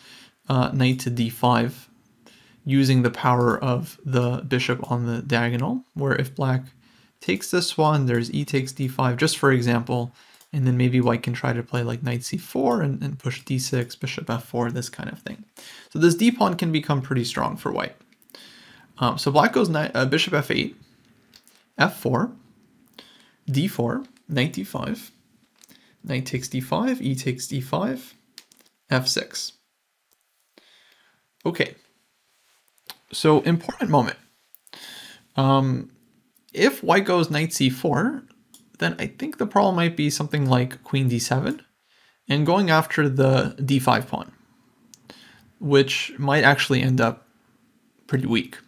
knight to d5, using the power of the bishop on the diagonal, where if black takes this one, there's e takes d5, just for example, and then maybe white can try to play like knight c4 and push d6, bishop f4, this kind of thing. So this d pawn can become pretty strong for white. So black goes bishop f8, f4, d4, knight d5, knight takes d5, e takes d5, f6. Okay, so important moment. If white goes knight c4, then I think the problem might be something like queen d7 and going after the d5 pawn, which might actually end up pretty weak.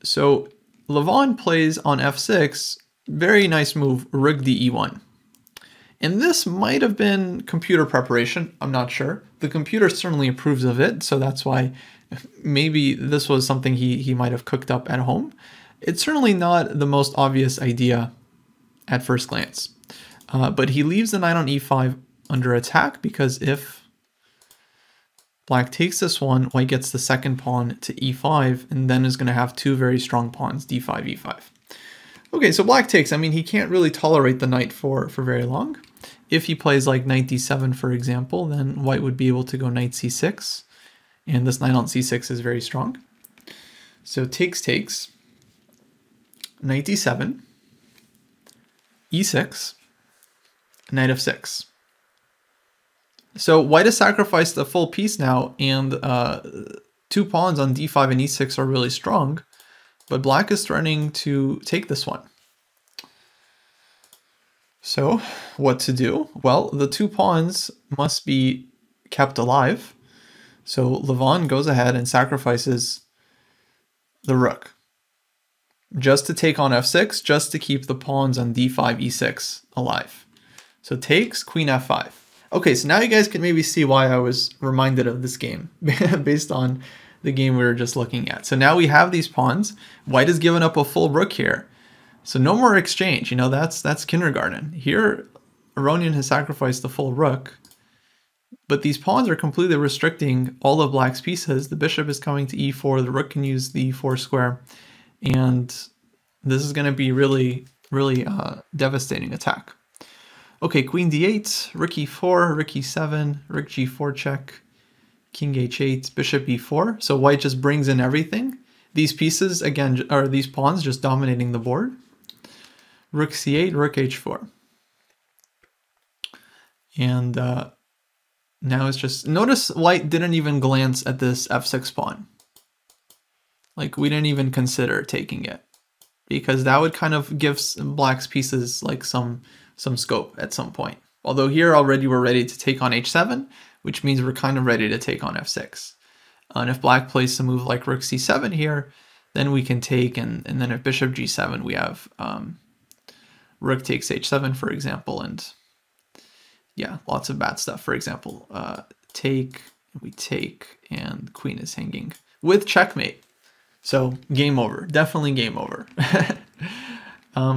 So Levon plays on f6, very nice move, rook d e1. And this might have been computer preparation, I'm not sure. The computer certainly approves of it, so that's why maybe this was something he might have cooked up at home. It's certainly not the most obvious idea at first glance. But he leaves the knight on e5 under attack because if black takes this one, white gets the second pawn to e5 and then is going to have two very strong pawns, d5, e5. Okay, so black takes. I mean, he can't really tolerate the knight for very long. If he plays like knight d7, for example, then white would be able to go knight c6. And this knight on c6 is very strong. So takes, knight d7, e6, knight f6. So white has sacrificed a full piece now, and two pawns on d5 and e6 are really strong, but black is threatening to take this one. So what to do? Well, the two pawns must be kept alive. So Levon goes ahead and sacrifices the rook just to take on f6, just to keep the pawns on d5, e6 alive. So takes, queen f5. Okay, so now you guys can maybe see why I was reminded of this game based on the game we were just looking at. So now we have these pawns. White has given up a full rook here. So no more exchange, you know, that's kindergarten. Here, Aronian has sacrificed the full rook, but these pawns are completely restricting all of black's pieces. The bishop is coming to e4, the rook can use the e4 square, and this is going to be really devastating attack. Okay, queen d8, rook e4, rook e7, rook g4 check, king h8, bishop e4. So white just brings in everything. These pieces, again, are these pawns just dominating the board. Rook c8, rook h4. And now it's just, notice white didn't even glance at this f6 pawn. Like, we didn't even consider taking it, because that would kind of give black's pieces like some scope at some point. Although here already we're ready to take on h7, which means we're kind of ready to take on f6. And if black plays some move like rook c7 here, then we can take, and then if bishop g7, we have rook takes h7, for example, and yeah, lots of bad stuff. For example, we take, and queen is hanging with checkmate. So game over, definitely game over.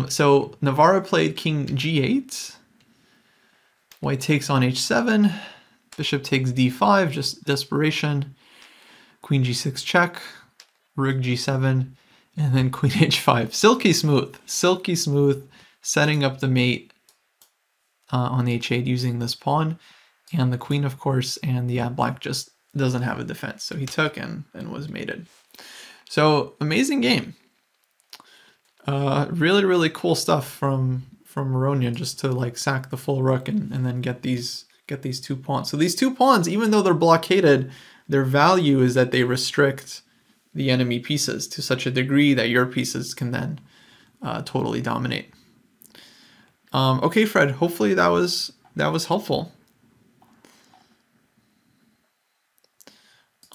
So Navara played king g8. White takes on h7. Bishop takes d5, just desperation. Queen g6 check. Rook g7. And then queen h5. Silky smooth, setting up the mate on h8 using this pawn. And the queen, of course, and yeah, black just doesn't have a defense. So he took and was mated. So amazing game. Really cool stuff from Aronian, just to like sack the full rook and then get these two pawns. So these two pawns, even though they're blockaded, their value is that they restrict the enemy pieces to such a degree that your pieces can then totally dominate. Okay, Fred, hopefully that was helpful.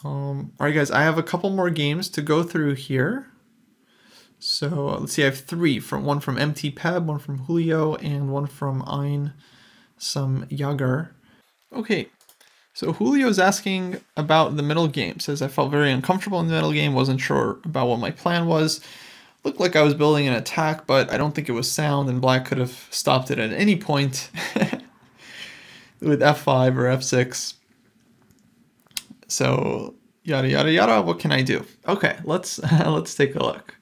All right, guys, I have a couple more games to go through here. So let's see, I have three, one from MT Peb, one from Julio, and one from Ein some Yagar. Okay, so Julio's asking about the middle game. Says, I felt very uncomfortable in the middle game, wasn't sure about what my plan was. Looked like I was building an attack, but I don't think it was sound, and black could have stopped it at any point with f5 or f6. So yada yada yada, what can I do? Okay, let's take a look.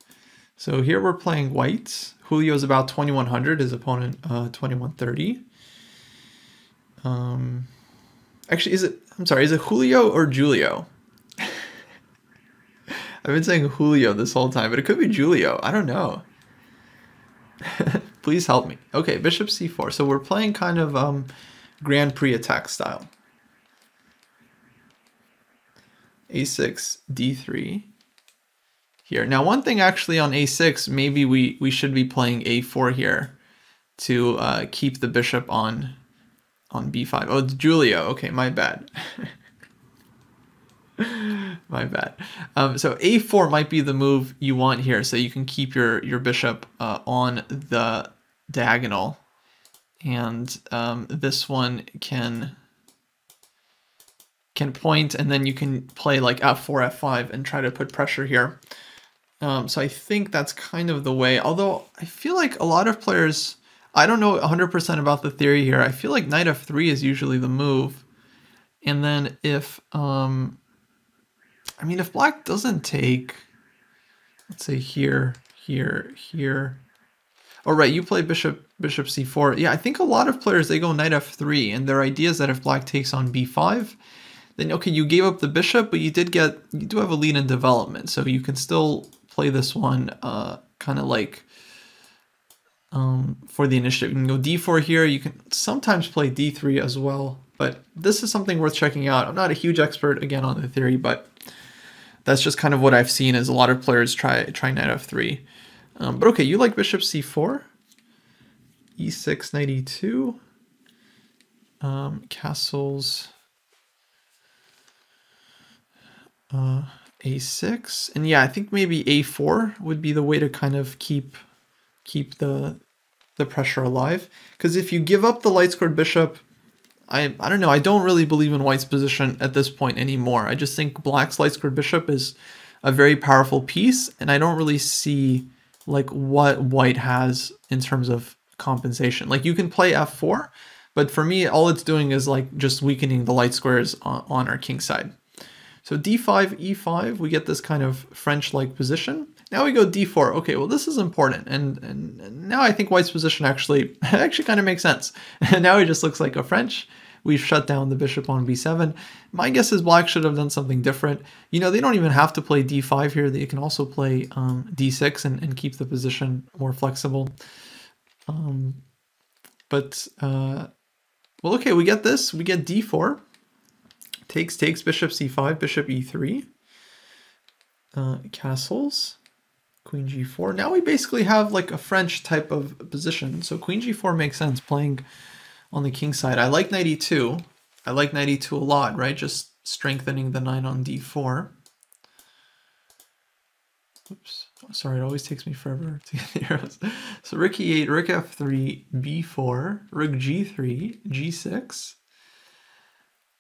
So here we're playing white. Julio's about 2100, his opponent 2130. Actually, is it Julio or Julio? I've been saying Julio this whole time, but it could be Julio. I don't know. Please help me. Okay, bishop c4. So we're playing kind of Grand-Prix attack style. a6, d3 here. Now, one thing actually on a6, maybe we should be playing a4 here to keep the bishop on b5. Oh, it's Julio. Okay, my bad. My bad. So a4 might be the move you want here, so you can keep your bishop on the diagonal, and this one can point, and then you can play like f4, f5, and try to put pressure here. So I think that's kind of the way. Although I feel like a lot of players, I don't know 100% about the theory here. I feel like knight f3 is usually the move, and then if I mean, if black doesn't take, let's say here, here, here. Oh, right, you play bishop c4. Yeah, I think a lot of players, they go knight f3, and their idea is that if black takes on b5, then, okay, you gave up the bishop, but you do have a lead in development, so you can still play this one kind of like for the initiative. You can go d4 here. You can sometimes play d3 as well, but this is something worth checking out. I'm not a huge expert, again, on the theory, but that's just kind of what I've seen is a lot of players try knight f3. But okay, you like bishop c4, e6, knight e2, castles, a6, and yeah, I think maybe a4 would be the way to kind of keep the pressure alive. Because if you give up the light-squared bishop, I don't know, I don't really believe in white's position at this point anymore. I just think black's light-squared bishop is a very powerful piece, and I don't really see like what white has in terms of compensation. Like you can play f4, but for me, all it's doing is like just weakening the light squares on our king side. So d5, e5, we get this kind of French-like position. Now we go d4. Okay, well this is important, and now I think white's position actually kind of makes sense. And now it just looks like a French. We've shut down the bishop on b7. My guess is black should have done something different. You know, they don't even have to play d5 here. They can also play d6 and keep the position more flexible. Well, okay, we get this. We get d4. Takes bishop c5, bishop e3. Castles. Queen g4. Now we basically have like a French type of position. So queen g4 makes sense playing on the king side. I like knight e2. I like knight e2 a lot, right? Just strengthening the knight on d4. Oops. Sorry, it always takes me forever to get the arrows. So rook e8, rook f3, b4, rook g3, g6.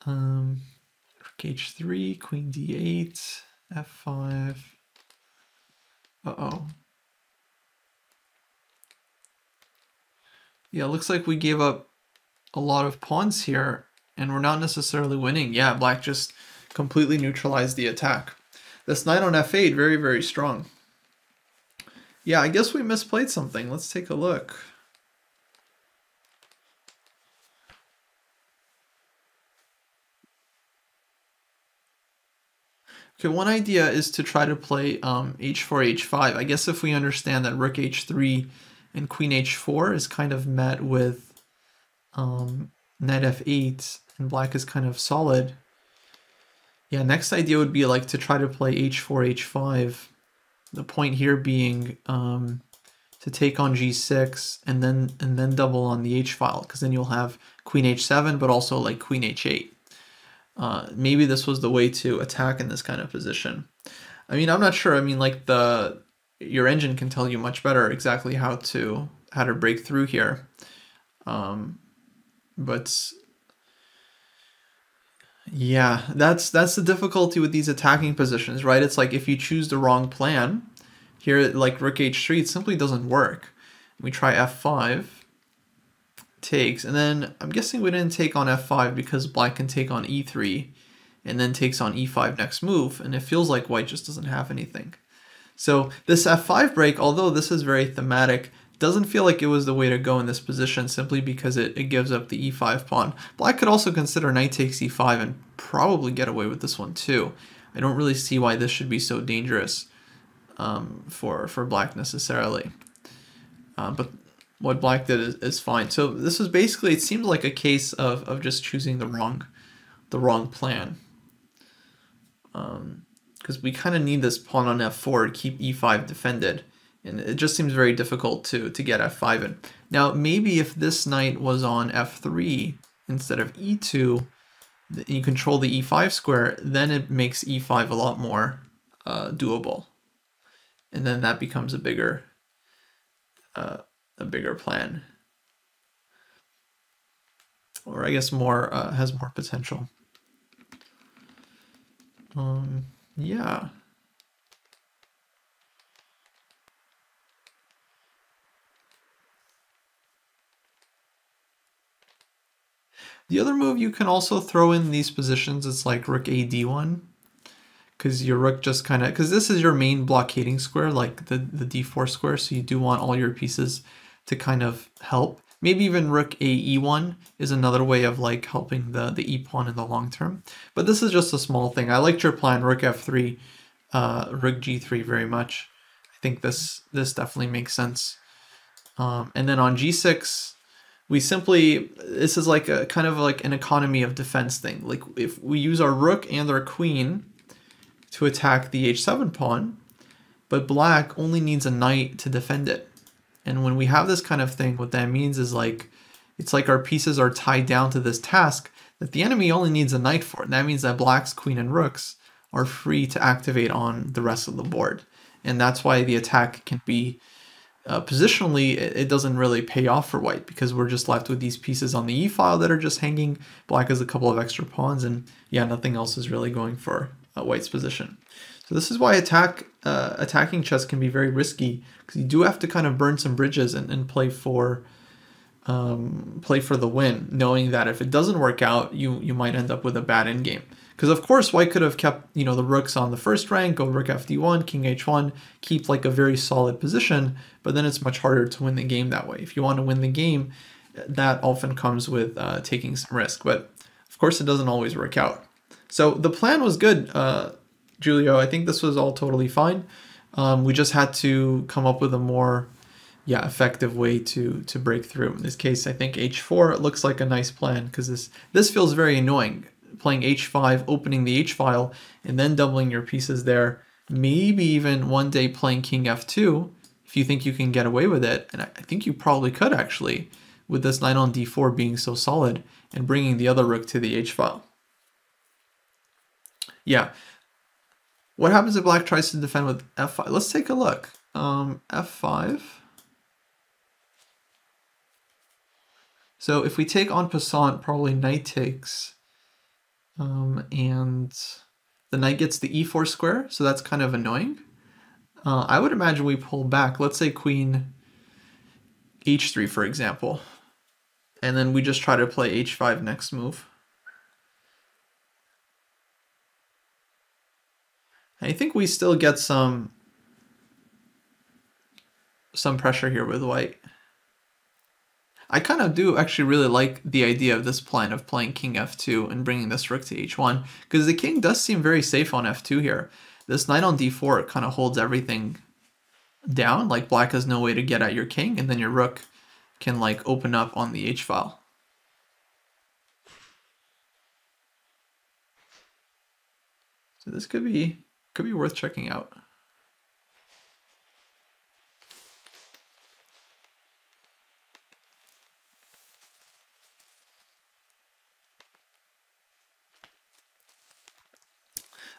Rook h3, queen d8, f5. Uh-oh. Yeah, it looks like we gave up a lot of pawns here, and we're not necessarily winning. Yeah, black just completely neutralized the attack. This knight on f8, very, very strong. Yeah, I guess we misplayed something. Let's take a look. Okay, one idea is to try to play h4, h5. I guess if we understand that rook h3 and queen h4 is kind of met with knight f8 and black is kind of solid. Yeah, next idea would be like to try to play h4, h5. The point here being to take on g6 and then double on the h file, because then you'll have queen h7, but also like queen h8. Maybe this was the way to attack in this kind of position. I mean, I'm not sure. I mean, like your engine can tell you much better exactly how to break through here. But yeah, that's the difficulty with these attacking positions, right? It's like if you choose the wrong plan, here like rook h3, it simply doesn't work. We try f5, takes, and then I'm guessing we didn't take on f5 because black can take on e3 and then takes on e5 next move, and it feels like white just doesn't have anything. So this f5 break, although this is very thematic, doesn't feel like it was the way to go in this position simply because it gives up the e5 pawn. Black could also consider knight takes e5 and probably get away with this one too. I don't really see why this should be so dangerous for black necessarily. but what black did is fine. So this was basically, it seemed like a case of just choosing the wrong plan. Because we kind of need this pawn on f4 to keep e5 defended. And it just seems very difficult to get f5 in. Now, maybe if this knight was on f3 instead of e2, you control the e5 square, then it makes e5 a lot more doable. And then that becomes a bigger plan. Or I guess has more potential. Yeah. The other move you can also throw in these positions is like rook a d1, because your rook just kind of, because this is your main blockading square, like the d4 square, so you do want all your pieces to kind of help. Maybe even rook a e1 is another way of like helping the e pawn in the long term. But this is just a small thing. I liked your plan, rook f3, rook g3 very much. I think this definitely makes sense. And then on g6, we simply, this is like a kind of like an economy of defense thing. Like if we use our rook and our queen to attack the h7 pawn, but black only needs a knight to defend it. And when we have this kind of thing, what that means is like, it's like our pieces are tied down to this task that the enemy only needs a knight for. And that means that black's queen and rooks are free to activate on the rest of the board. And that's why the attack can be, positionally, it doesn't really pay off for white, because we're just left with these pieces on the e file that are just hanging. Black has a couple of extra pawns, and yeah, nothing else is really going for white's position. So this is why attacking chess can be very risky, because you do have to kind of burn some bridges and play for the win, knowing that if it doesn't work out, you might end up with a bad endgame. Because of course white could have kept the rooks on the first rank, go rook fd1, king h1, keep like a very solid position, but then it's much harder to win the game that way. If you want to win the game, that often comes with taking some risk, but of course it doesn't always work out. So the plan was good, Julio. I think this was all totally fine. We just had to come up with a more effective way to break through. In this case, I think h4 looks like a nice plan, because this feels very annoying. Playing h5, opening the h file, and then doubling your pieces there. Maybe even one day playing king f2, if you think you can get away with it. And I think you probably could actually, with this knight on d4 being so solid, and bringing the other rook to the h file. Yeah. What happens if black tries to defend with f5? Let's take a look. F5. So if we take en passant, probably knight takes, and the knight gets the e4 square, so that's kind of annoying. I would imagine we pull back. Let's say queen h3, for example, and then we just try to play h5 next move. I think we still get some pressure here with white. I kind of do actually really like the idea of this plan of playing king f2 and bringing this rook to h1, because the king does seem very safe on f2 here. This knight on d4 kind of holds everything down, like black has no way to get at your king, and then your rook can like open up on the h file. So this could be worth checking out.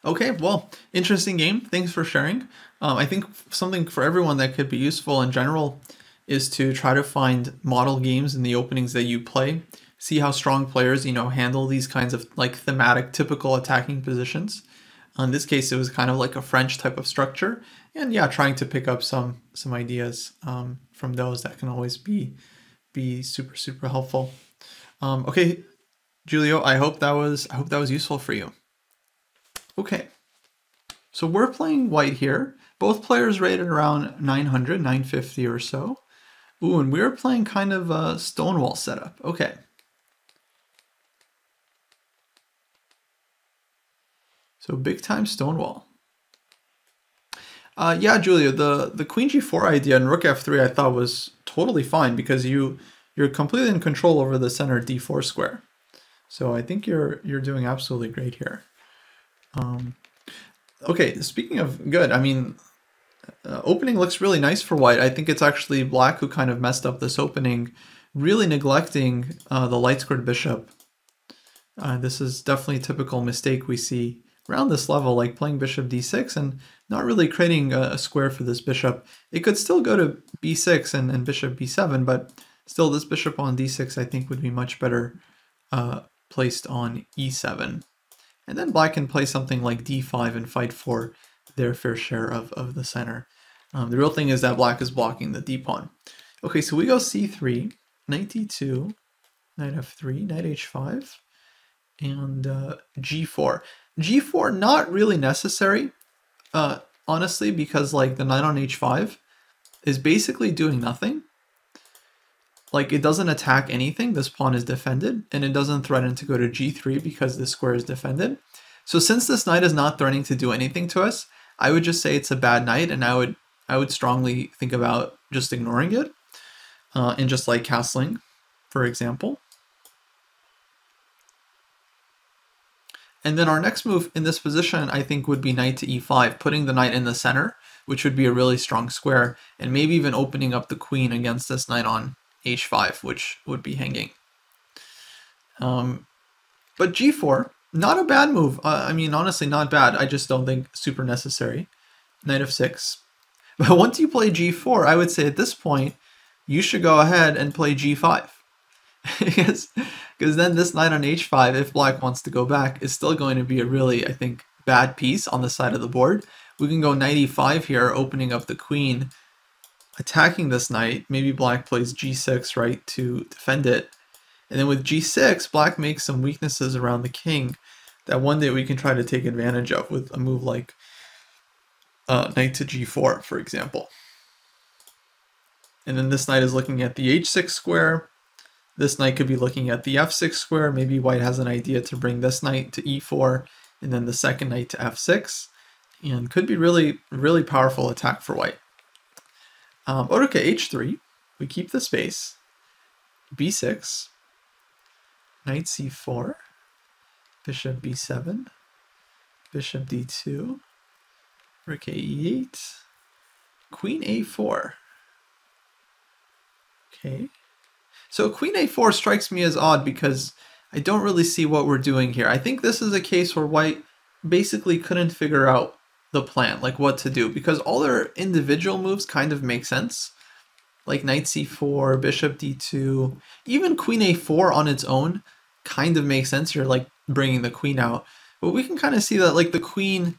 Okay, well, interesting game. Thanks for sharing. I think something for everyone that could be useful in general is to try to find model games in the openings that you play. See how strong players, handle these kinds of like thematic, typical attacking positions. In this case, it was kind of like a French type of structure. And yeah, trying to pick up some ideas from those that can always be super, super helpful. Okay, Julio, I hope that was useful for you. Okay, so we're playing white here. Both players rated around 900, 950 or so. Ooh, and we're playing kind of a Stonewall setup. Okay. So big time Stonewall. Yeah, Julia, the queen g4 idea and rook f3 I thought was totally fine because you're completely in control over the center d4 square. So I think you're doing absolutely great here. Okay, speaking of good, I mean, opening looks really nice for white. I think it's actually black who kind of messed up this opening, really neglecting the light squared bishop. This is definitely a typical mistake we see around this level, like playing bishop d6 and not really creating a square for this bishop. It could still go to b6 and bishop b7, but still this bishop on d6 I think would be much better placed on e7. And then black can play something like d5 and fight for their fair share of the center. The real thing is that black is blocking the d-pawn. Okay, so we go c3, knight d2, knight f3, knight h5, and g4. g4 not really necessary, honestly, because like the knight on h5 is basically doing nothing. Like it doesn't attack anything, this pawn is defended, and it doesn't threaten to go to g3 because this square is defended. So since this knight is not threatening to do anything to us, I would just say it's a bad knight, and I would strongly think about just ignoring it, and just like castling, for example. And then our next move in this position, I think, would be knight to e5, putting the knight in the center, which would be a really strong square, and maybe even opening up the queen against this knight on h5, which would be hanging. But g4, not a bad move. I mean, honestly, not bad. I just don't think super necessary. Knight f6. But once you play g4, I would say at this point, you should go ahead and play g5. because then this knight on h5, if black wants to go back, is still going to be a really, I think, bad piece on the side of the board. We can go knight e5 here, opening up the queen, attacking this knight. Maybe black plays g6, right, to defend it. And then with g6, black makes some weaknesses around the king that one day we can try to take advantage of with a move like knight to g4, for example. And then this knight is looking at the h6 square. This knight could be looking at the f6 square. Maybe white has an idea to bring this knight to e4 and then the second knight to f6. And could be really, really powerful attack for white. Okay, h3. We keep the space. b6. Knight c4. Bishop b7. Bishop d2. Rook e8. Queen a4. Okay. So queen a4 strikes me as odd because I don't really see what we're doing here. I think this is a case where white basically couldn't figure out the plan, like what to do, because all their individual moves kind of make sense. Like knight c4, bishop d2, even queen a4 on its own kind of makes sense. You're like bringing the queen out. But we can kind of see that like the queen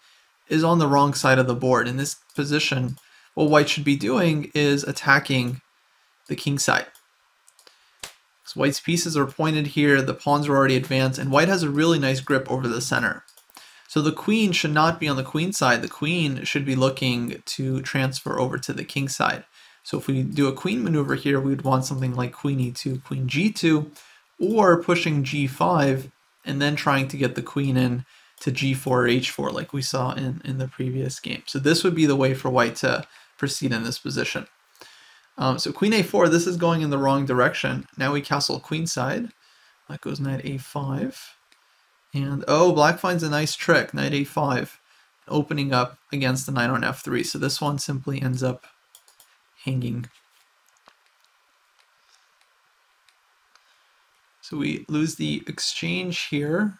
is on the wrong side of the board. In this position, what white should be doing is attacking the king side. So white's pieces are pointed here, the pawns are already advanced, and white has a really nice grip over the center. So the queen should not be on the queen side. The queen should be looking to transfer over to the king side. So if we do a queen maneuver here, we would want something like queen e2, queen g2, or pushing g5, and then trying to get the queen in to g4 or h4 like we saw in the previous game. So this would be the way for white to proceed in this position. So queen a4, this is going in the wrong direction. Now we castle queenside. That goes knight a5. And oh, black finds a nice trick, knight a5, opening up against the knight on f3. So this one simply ends up hanging. So we lose the exchange here.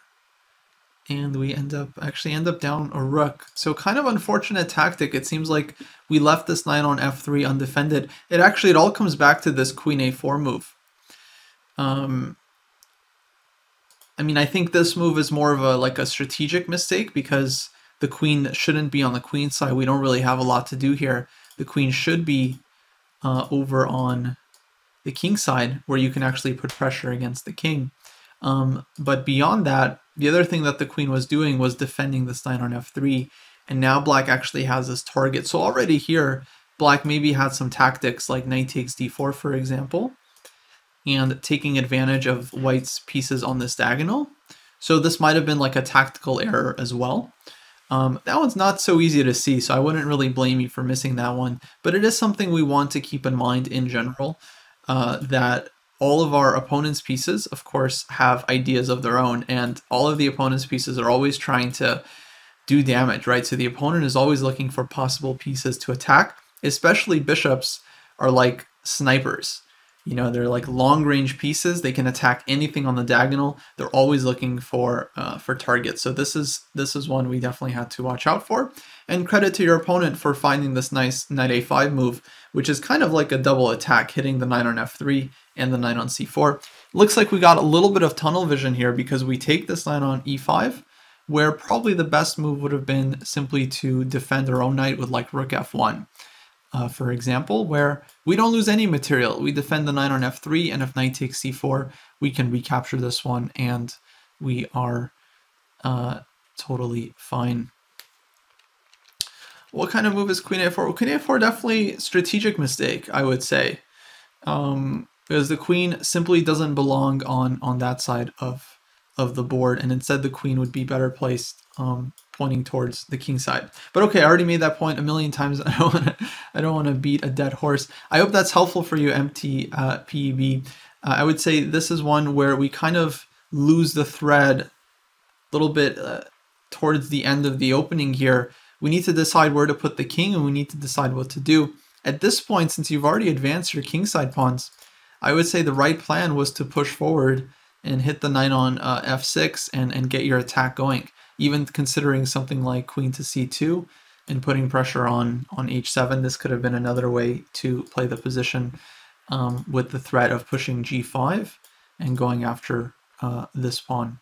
And we end up down a rook. So kind of unfortunate tactic. It seems like we left this knight on f3 undefended. It all comes back to this queen a4 move. I mean, I think this move is more of a strategic mistake because the queen shouldn't be on the queen side. We don't really have a lot to do here. The queen should be over on the king side where you can actually put pressure against the king. But beyond that, the other thing that the queen was doing was defending this knight on f3, and now black actually has this target. So already here, black maybe had some tactics like knight takes d4, for example, and taking advantage of white's pieces on this diagonal. So this might have been like a tactical error as well. That one's not so easy to see, so I wouldn't really blame you for missing that one. But it is something we want to keep in mind in general, that all of our opponent's pieces, of course, have ideas of their own, and all of the opponent's pieces are always trying to do damage, right? So the opponent is always looking for possible pieces to attack, especially bishops are like snipers. You know, they're like long-range pieces. They can attack anything on the diagonal. They're always looking for targets. So this is one we definitely had to watch out for. And credit to your opponent for finding this nice knight a5 move, which is kind of like a double attack, hitting the knight on f3 and the knight on c4. Looks like we got a little bit of tunnel vision here because we take this knight on e5, where probably the best move would have been simply to defend our own knight with like rook f1. For example, where we don't lose any material. We defend the knight on f3, and if knight takes c4, we can recapture this one, and we are totally fine. What kind of move is queen a4? Well, queen a4 definitely strategic mistake, I would say, because the queen simply doesn't belong on that side of the board, and instead the queen would be better placed pointing towards the king side. But okay, I already made that point a million times. I don't want to beat a dead horse. I hope that's helpful for you, MT PEB. I would say this is one where we kind of lose the thread a little bit towards the end of the opening here. We need to decide where to put the king, and we need to decide what to do. At this point, since you've already advanced your kingside pawns, I would say the right plan was to push forward and hit the knight on f6 and get your attack going. Even considering something like queen to c2 and putting pressure on h7, this could have been another way to play the position with the threat of pushing g5 and going after this pawn.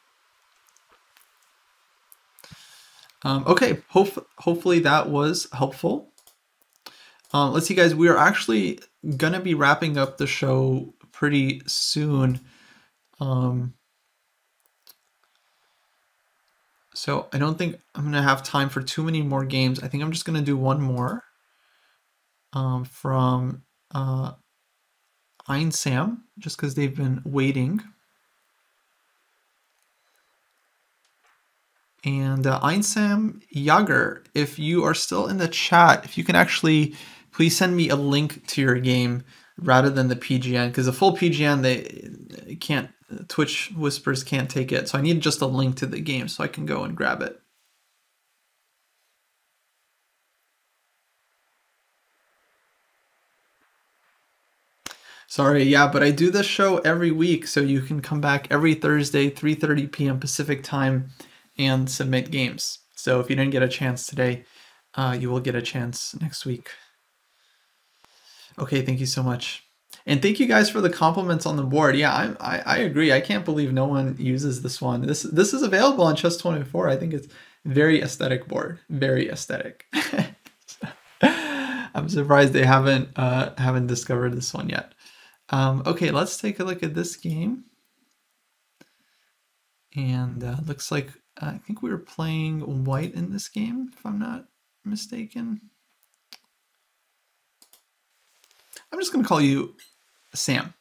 Okay, hopefully that was helpful. Let's see, guys, we are actually going to be wrapping up the show pretty soon. So I don't think I'm going to have time for too many more games. I think I'm just going to do one more from Einsam, just because they've been waiting. And Einsam Jager, if you are still in the chat, if you can actually please send me a link to your game rather than the PGN, because the full PGN, they can't, Twitch Whispers can't take it. So I need just a link to the game so I can go and grab it. Sorry, yeah, but I do this show every week, so you can come back every Thursday, 3:30 p.m. Pacific time, and submit games. So if you didn't get a chance today, you will get a chance next week. Okay, thank you so much. And thank you guys for the compliments on the board. Yeah, I agree. I can't believe no one uses this one. This is available on Chess24. I think it's very aesthetic board. Very aesthetic. I'm surprised they haven't discovered this one yet. Okay, let's take a look at this game. And looks like I think we were playing white in this game, if I'm not mistaken. I'm just going to call you Sam.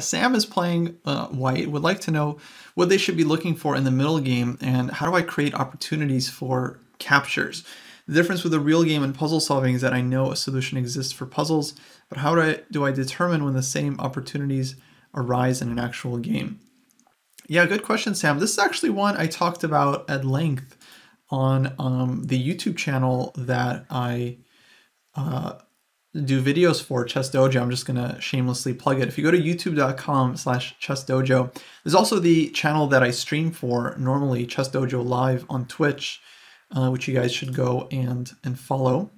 Sam is playing white, would like to know what they should be looking for in the middle game and how do I create opportunities for captures. The difference with a real game and puzzle solving is that I know a solution exists for puzzles, but how do I determine when the same opportunities arise in an actual game? Yeah, good question, Sam. This is actually one I talked about at length on the YouTube channel that I do videos for, ChessDojo. I'm just going to shamelessly plug it. If you go to youtube.com/ChessDojo, there's also the channel that I stream for normally, ChessDojo Live on Twitch, which you guys should go and follow.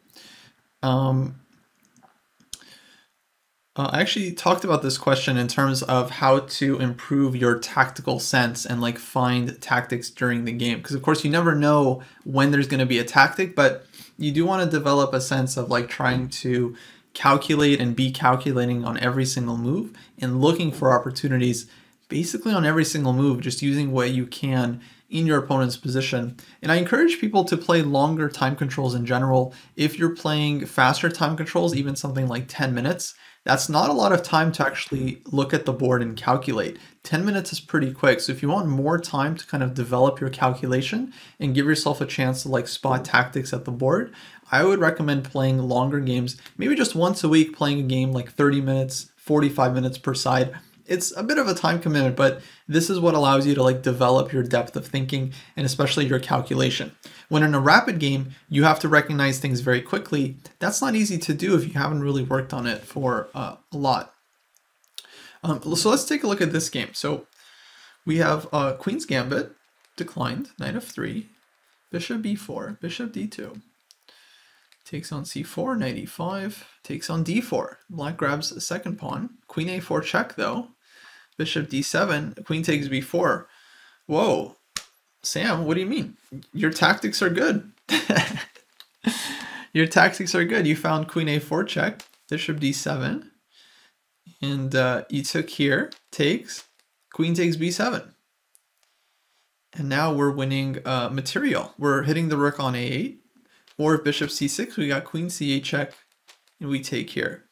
I actually talked about this question in terms of how to improve your tactical sense and like find tactics during the game. Because of course you never know when there's going to be a tactic, but you do want to develop a sense of like trying to calculate and be calculating on every single move and looking for opportunities basically on every single move, just using what you can in your opponent's position. And I encourage people to play longer time controls in general. If you're playing faster time controls, even something like 10 minutes, That's not a lot of time to actually look at the board and calculate. 10 minutes is pretty quick. So if you want more time to kind of develop your calculation and give yourself a chance to like spot tactics at the board, I would recommend playing longer games, maybe just once a week, playing a game like 30 minutes, 45 minutes per side. It's a bit of a time commitment, but this is what allows you to like develop your depth of thinking and especially your calculation. When in a rapid game, you have to recognize things very quickly. That's not easy to do if you haven't really worked on it for a lot. So let's take a look at this game. So we have Queen's Gambit, declined, Knight of 3, Bishop b4, Bishop d2. Takes on c4, Knight e5, takes on d4. Black grabs a second pawn. Queen a4 check though. Bishop d7, Queen takes b4. Whoa, Sam, what do you mean? Your tactics are good. Your tactics are good. You found Queen a4 check, Bishop d7, and you took here, takes, Queen takes b7. And now we're winning material. We're hitting the rook on a8. Or if Bishop c6, we got Queen c8 check, and we take here.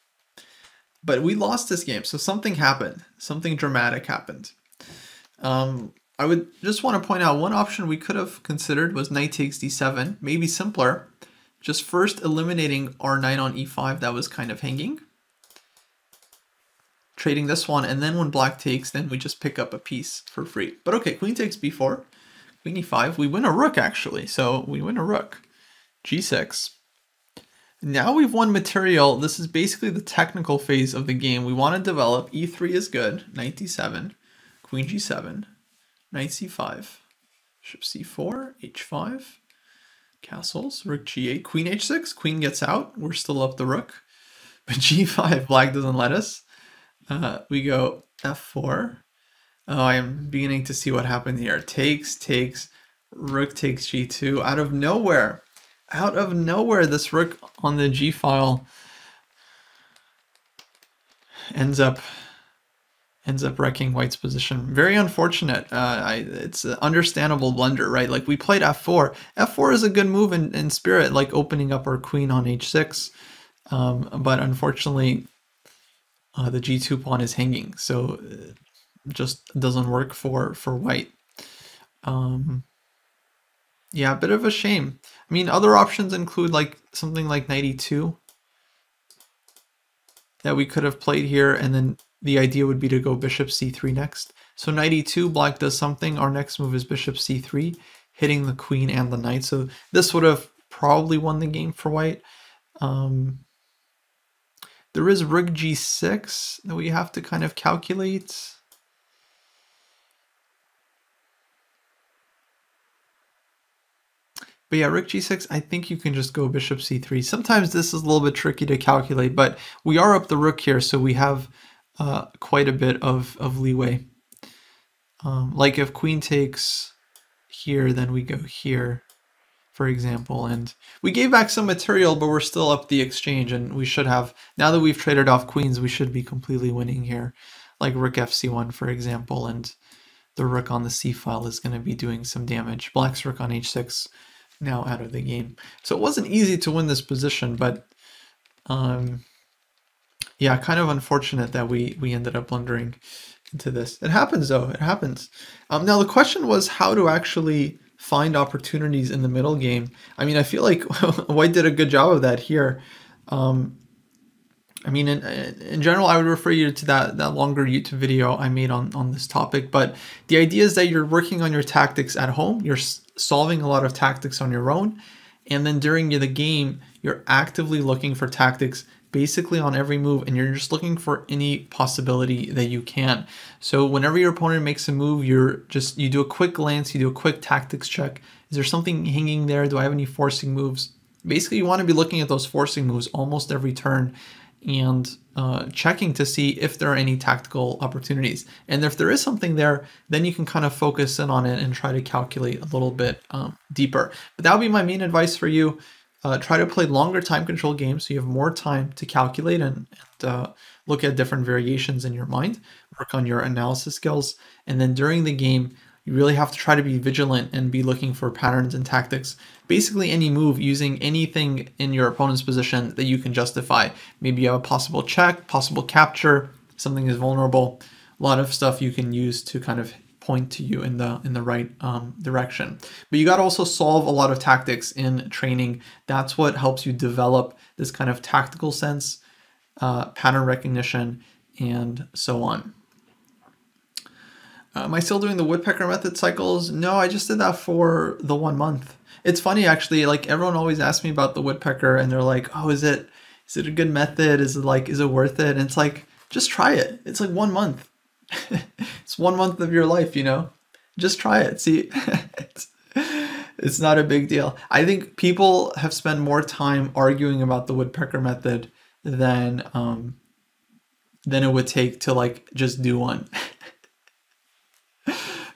But we lost this game, so something happened. Something dramatic happened. I would just want to point out one option we could have considered was knight takes d7, maybe simpler. Just first eliminating our knight on e5 that was kind of hanging. Trading this one, and then when black takes, then we just pick up a piece for free. But okay, Queen takes b4, Queen e5. We win a rook actually, so we win a rook. G6. Now we've won material. This is basically the technical phase of the game. We want to develop. E3 is good. Knight d7, Queen g7, Knight c5, Bishop c4, h5, castles, Rook g8, Queen h6. Queen gets out. We're still up the rook. But g5, black doesn't let us. We go f4. Oh, I am beginning to see what happened here. Takes, Rook takes g2. Out of nowhere, this rook on the g file ends up wrecking white's position. Very unfortunate. It's an understandable blunder, right? Like we played f4. F4 is a good move in spirit, like opening up our queen on h6. But unfortunately, the g2 pawn is hanging, so it just doesn't work for white. Yeah, a bit of a shame. I mean, other options include like something like knight e2 that we could have played here, and then the idea would be to go bishop c3 next. So knight e2, black does something. Our next move is bishop c3, hitting the queen and the knight. So this would have probably won the game for white. There is rook g6 that we have to kind of calculate. But yeah, rook g6, I think you can just go bishop c3. Sometimes this is a little bit tricky to calculate, but we are up the rook here, so we have quite a bit of leeway. Like if queen takes here, then we go here, for example. And we gave back some material, but we're still up the exchange, and we should have, now that we've traded off queens, we should be completely winning here. Like rook fc1, for example, and the rook on the c file is going to be doing some damage. Black's rook on h6. Now out of the game. So it wasn't easy to win this position, but yeah, kind of unfortunate that we ended up blundering into this. It happens though, it happens. Now the question was how to actually find opportunities in the middle game. I mean, I feel like white did a good job of that here. I mean, in general, I would refer you to that longer YouTube video I made on this topic. But the idea is that you're working on your tactics at home. You're solving a lot of tactics on your own. And then during the game, you're actively looking for tactics basically on every move. And you're just looking for any possibility that you can. So whenever your opponent makes a move, you do a quick glance, you do a quick tactics check. Is there something hanging there? Do I have any forcing moves? Basically, you want to be looking at those forcing moves almost every turn and checking to see if there are any tactical opportunities. And if there is something there, then you can kind of focus in on it and try to calculate a little bit deeper. But that would be my main advice for you. Try to play longer time control games so you have more time to calculate and look at different variations in your mind, work on your analysis skills. And then during the game, You really have to try to be vigilant and be looking for patterns and tactics. Basically any move using anything in your opponent's position that you can justify. Maybe you have a possible check, possible capture, something is vulnerable. A lot of stuff you can use to kind of point to you in the right direction. But you got to also solve a lot of tactics in training. That's what helps you develop this kind of tactical sense, pattern recognition, and so on. Am I still doing the woodpecker method cycles? No, I just did that for the 1 month. It's funny actually, like everyone always asks me about the woodpecker and they're like, oh, is it a good method? Is it worth it? And it's like, just try it. It's like 1 month. It's 1 month of your life, you know, just try it. See, it's not a big deal. I think people have spent more time arguing about the woodpecker method than it would take to like just do one.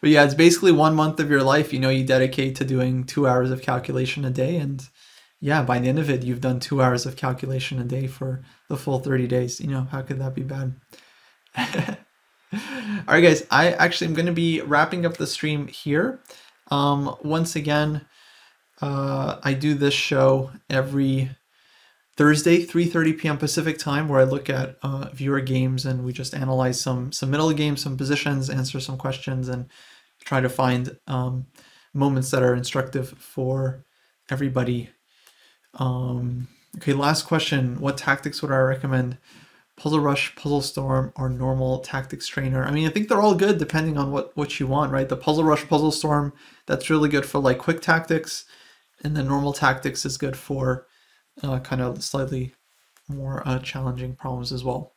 But yeah, it's basically 1 month of your life, you know, you dedicate to doing 2 hours of calculation a day. And yeah, by the end of it, you've done 2 hours of calculation a day for the full 30 days. You know, how could that be bad? All right, guys, I actually am going to be wrapping up the stream here. Once again, I do this show every Thursday, 3:30 p.m. Pacific time, where I look at viewer games and we just analyze some middle games, some positions, answer some questions, and try to find moments that are instructive for everybody. Okay, last question. What tactics would I recommend? Puzzle Rush, Puzzle Storm, or normal Tactics Trainer? I mean, I think they're all good depending on what you want, right? The Puzzle Rush, Puzzle Storm, that's really good for like quick tactics, and the normal tactics is good for kind of slightly more challenging problems as well.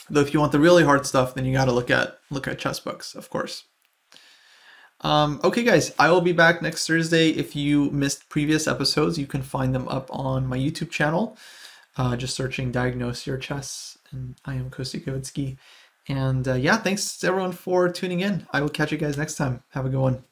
Though if you want the really hard stuff, then you got to look at chess books, of course. Okay, guys, I will be back next Thursday. If you missed previous episodes, you can find them up on my YouTube channel. Just searching Diagnose Your Chess, and I am Kostya Kavutskiy. And yeah, thanks everyone for tuning in. I will catch you guys next time. Have a good one.